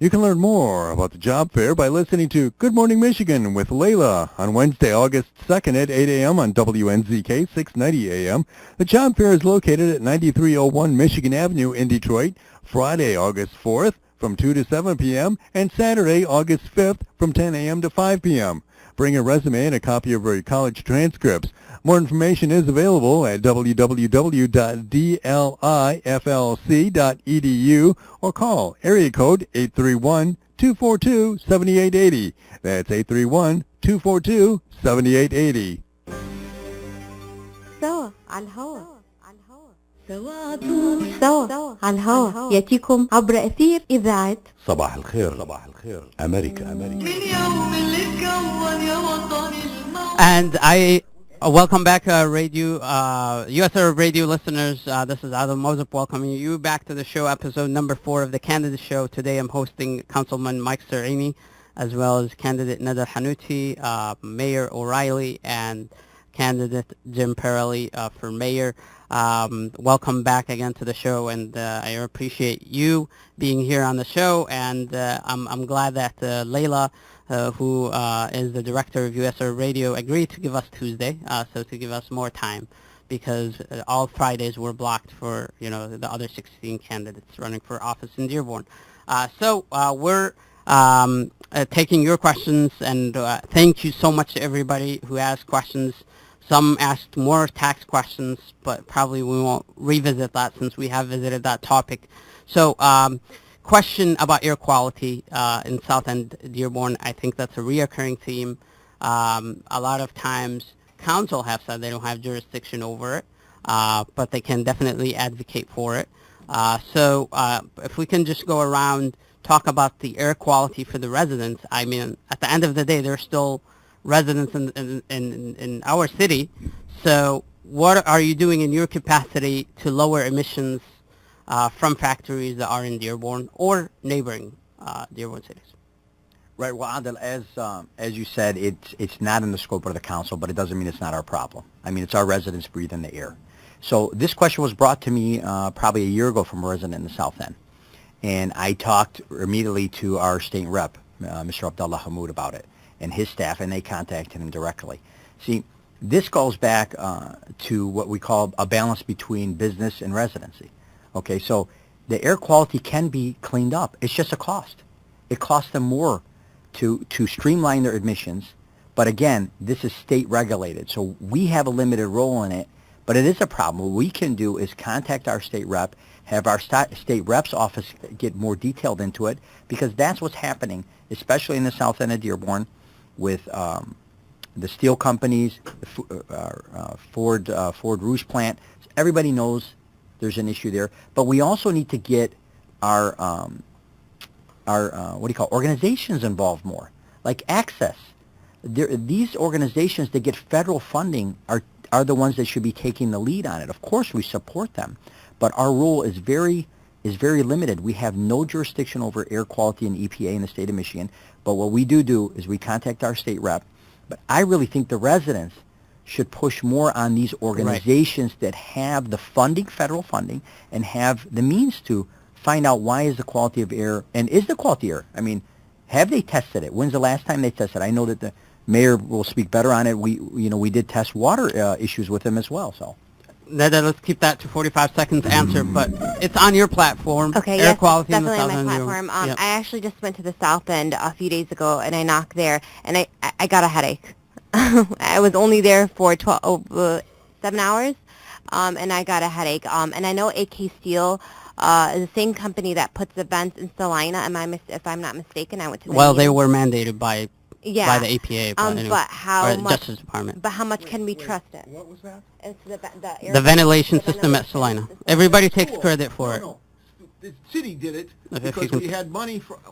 Speaker 2: You can learn more about the job fair by listening to Good Morning Michigan with Layla on Wednesday, August 2nd at 8 a.m. on WNZK 690 a.m. The job fair is located at 9301 Michigan Avenue in Detroit, Friday, August 4th from 2 to 7 p.m. and Saturday, August 5th from 10 a.m. to 5 p.m. Bring a resume and a copy of your college transcripts. More information is available at www.dliflc.edu or call area code 831-242-7880. That's 831-242-7880.
Speaker 1: سوا على الهواء سوا على الهواء يأتيكم عبر أثير إذاعة
Speaker 5: صباح الخير أمريكا
Speaker 3: من يوم اللي اتكون يا وطني الموت.
Speaker 4: And I welcome back radio, US Arab Radio listeners. This is Adel Mozip welcoming you back to the show, episode number 4 of the Candidate Show. Today I'm hosting Councilman Mike Sareini, as well as candidate Al-Hanooti, Mayor O'Reilly, and candidate Jim Parrelly for mayor. Welcome back again to the show, and I appreciate you being here on the show, and I'm glad that Layla, who is the director of US Arab Radio, agreed to give us Tuesday, so to give us more time, because all Fridays were blocked for the other 16 candidates running for office in Dearborn. So we're taking your questions, and thank you so much to everybody who asked questions. Some asked more tax questions, but probably we won't revisit that since we have visited that topic. So question about air quality in South End Dearborn, I think that's a reoccurring theme. A lot of times council have said they don't have jurisdiction over it, but they can definitely advocate for it. So if we can just go around talk about the air quality for the residents, I mean, at the end of the day, they're still residents in our city. So what are you doing in your capacity to lower emissions from factories that are in Dearborn or neighboring Dearborn cities?
Speaker 8: Right. Well, Adel, as you said, it's not in the scope of the council, but it doesn't mean it's not our problem. I mean, it's our residents breathing the air. So this question was brought to me probably a year ago from a resident in the South End. And I talked immediately to our state rep, Mr. Abdullah Hamoud, about it, and his staff, and they contacted him directly. See, this goes back to what we call a balance between business and residency. Okay, so the air quality can be cleaned up. It's just a cost. It costs them more to streamline their admissions. But again, this is state regulated, so we have a limited role in it. But it is a problem. What we can do is contact our state rep, have our state rep's office get more detailed into it, because that's what's happening, especially in the South End of Dearborn with the steel companies, the Ford Rouge plant. Everybody knows there's an issue there. But we also need to get our organizations involved more, like Access. These organizations that get federal funding are the ones that should be taking the lead on it. Of course, we support them, but our role is very limited. We have no jurisdiction over air quality and EPA in the state of Michigan. But what we do is we contact our state rep. But I really think the residents should push more on these organizations that have the funding, federal funding, and have the means to find out why is the quality of air, and is the quality air, I mean, have they tested it? When's the last time they tested it? I know that the mayor will speak better on it. We did test water issues with him as well. So
Speaker 4: let's keep that to 45 seconds answer, but it's on your platform.
Speaker 7: Okay,
Speaker 4: air
Speaker 7: yes,
Speaker 4: quality
Speaker 7: it's
Speaker 4: in the
Speaker 7: definitely
Speaker 4: South
Speaker 7: on my
Speaker 4: End.
Speaker 7: platform.
Speaker 4: Yep.
Speaker 7: I actually just went to the South End a few days ago, and I knocked there, and I got a headache. I was only there for 7 hours, and I got a headache. And I know AK Steel is the same company that puts the vents in Salina. If I'm not mistaken, I went to the
Speaker 4: Well, they
Speaker 7: meeting.
Speaker 4: were mandated by the APA, but anyway,
Speaker 7: but how
Speaker 4: or
Speaker 7: much?
Speaker 4: Justice Department.
Speaker 7: But how much can we trust it?
Speaker 6: What was that?
Speaker 7: It's
Speaker 4: The ventilation system at
Speaker 7: ventilation
Speaker 4: Salina.
Speaker 7: system.
Speaker 4: Everybody takes credit for it.
Speaker 6: No, the city did it
Speaker 4: If
Speaker 6: because
Speaker 4: you can-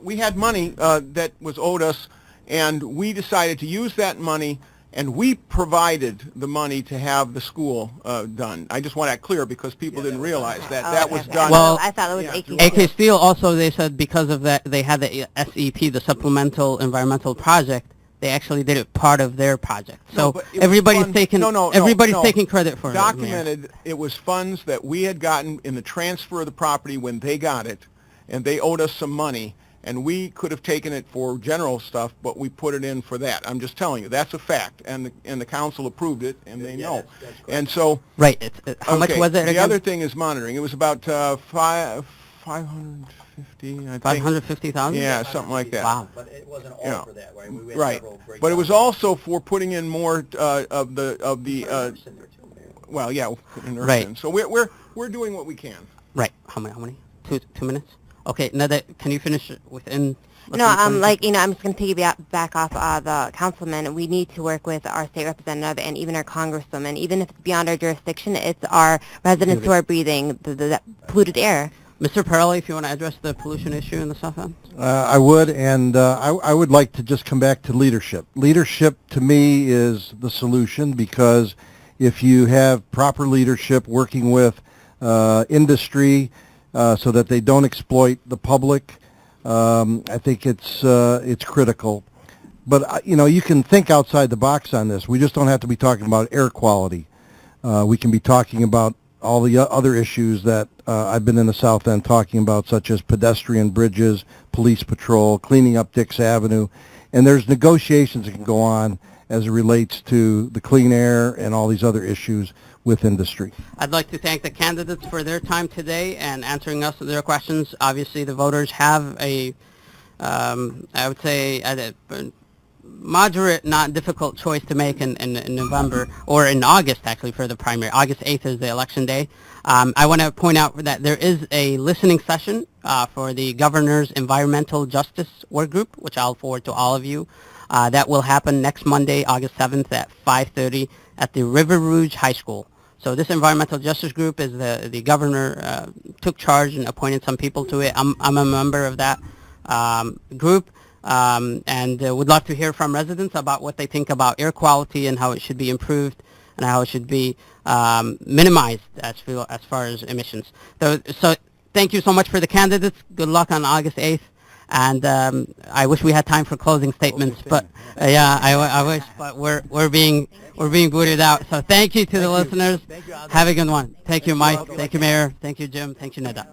Speaker 6: we had money that was owed us, and we decided to use that money, and we provided the money to have the school done. I just want that clear because people didn't realize that was
Speaker 7: Okay.
Speaker 6: done.
Speaker 4: Well,
Speaker 7: I thought it was
Speaker 6: yeah,
Speaker 7: AK Steel.
Speaker 4: AK Steel also, they said because of that, they had the SEP, the Supplemental Environmental Project. They actually did it part of their project. So
Speaker 6: but it was
Speaker 4: everybody's
Speaker 6: funds-
Speaker 4: taking everybody's taking credit for it. Mayor.
Speaker 6: Documented, it was funds that we had gotten in the transfer of the property when they got it, and they owed us some money, and we could have taken it for general stuff, but we put it in for that. I'm just telling you, that's a fact, and the council approved it, and they know. And so,
Speaker 4: Right. How much
Speaker 6: okay,
Speaker 4: was it
Speaker 6: the
Speaker 4: again?
Speaker 6: other thing is monitoring. It was about 550, I think.
Speaker 4: 550,000.
Speaker 6: Yeah, something like that.
Speaker 4: Wow.
Speaker 8: But it wasn't all
Speaker 6: Yeah.
Speaker 8: for that, right? We had
Speaker 6: Right,
Speaker 8: several
Speaker 6: but it was
Speaker 8: breakdowns.
Speaker 6: also for putting in more of the
Speaker 8: In there too, man.
Speaker 6: well, yeah, in Earth
Speaker 4: Right.
Speaker 6: End. So we're doing what we can.
Speaker 4: Right. How many? Two minutes. Okay. Now can you finish it within?
Speaker 7: No, I'm just going to piggyback off the councilman. We need to work with our state representative and even our congresswoman. Even if it's beyond our jurisdiction, it's our residents who are breathing the polluted air.
Speaker 4: Mr. Parrelly, if you want to address the pollution issue in the South End.
Speaker 5: I would, and I would like to just come back to leadership. Leadership, to me, is the solution, because if you have proper leadership working with industry so that they don't exploit the public, I think it's critical. But, you can think outside the box on this. We just don't have to be talking about air quality. We can be talking about all the other issues that I've been in the South End talking about, such as pedestrian bridges, police patrol, cleaning up Dix Avenue. And there's negotiations that can go on as it relates to the clean air and all these other issues with industry.
Speaker 4: I'd like to thank the candidates for their time today and answering us their questions. Obviously, the voters have I would say, a moderate, not difficult choice to make in November, or in August, actually, for the primary. August 8th is the election day. I want to point out that there is a listening session for the governor's environmental justice work group, which I'll forward to all of you. That will happen next Monday, August 7th at 5:30 at the River Rouge High School. So this environmental justice group is the governor took charge and appointed some people to it. I'm a member of that group, and would love to hear from residents about what they think about air quality and how it should be improved and how it should be minimized as far as emissions. So thank you so much for the candidates. Good luck on August 8th. And I wish we had time for closing statements, but yeah, I wish, but we're being booted out. So thank you to the listeners. Have a good one. Thank you, Mike. Thank you, Mayor. Thank you, Jim. Thank you, Neda.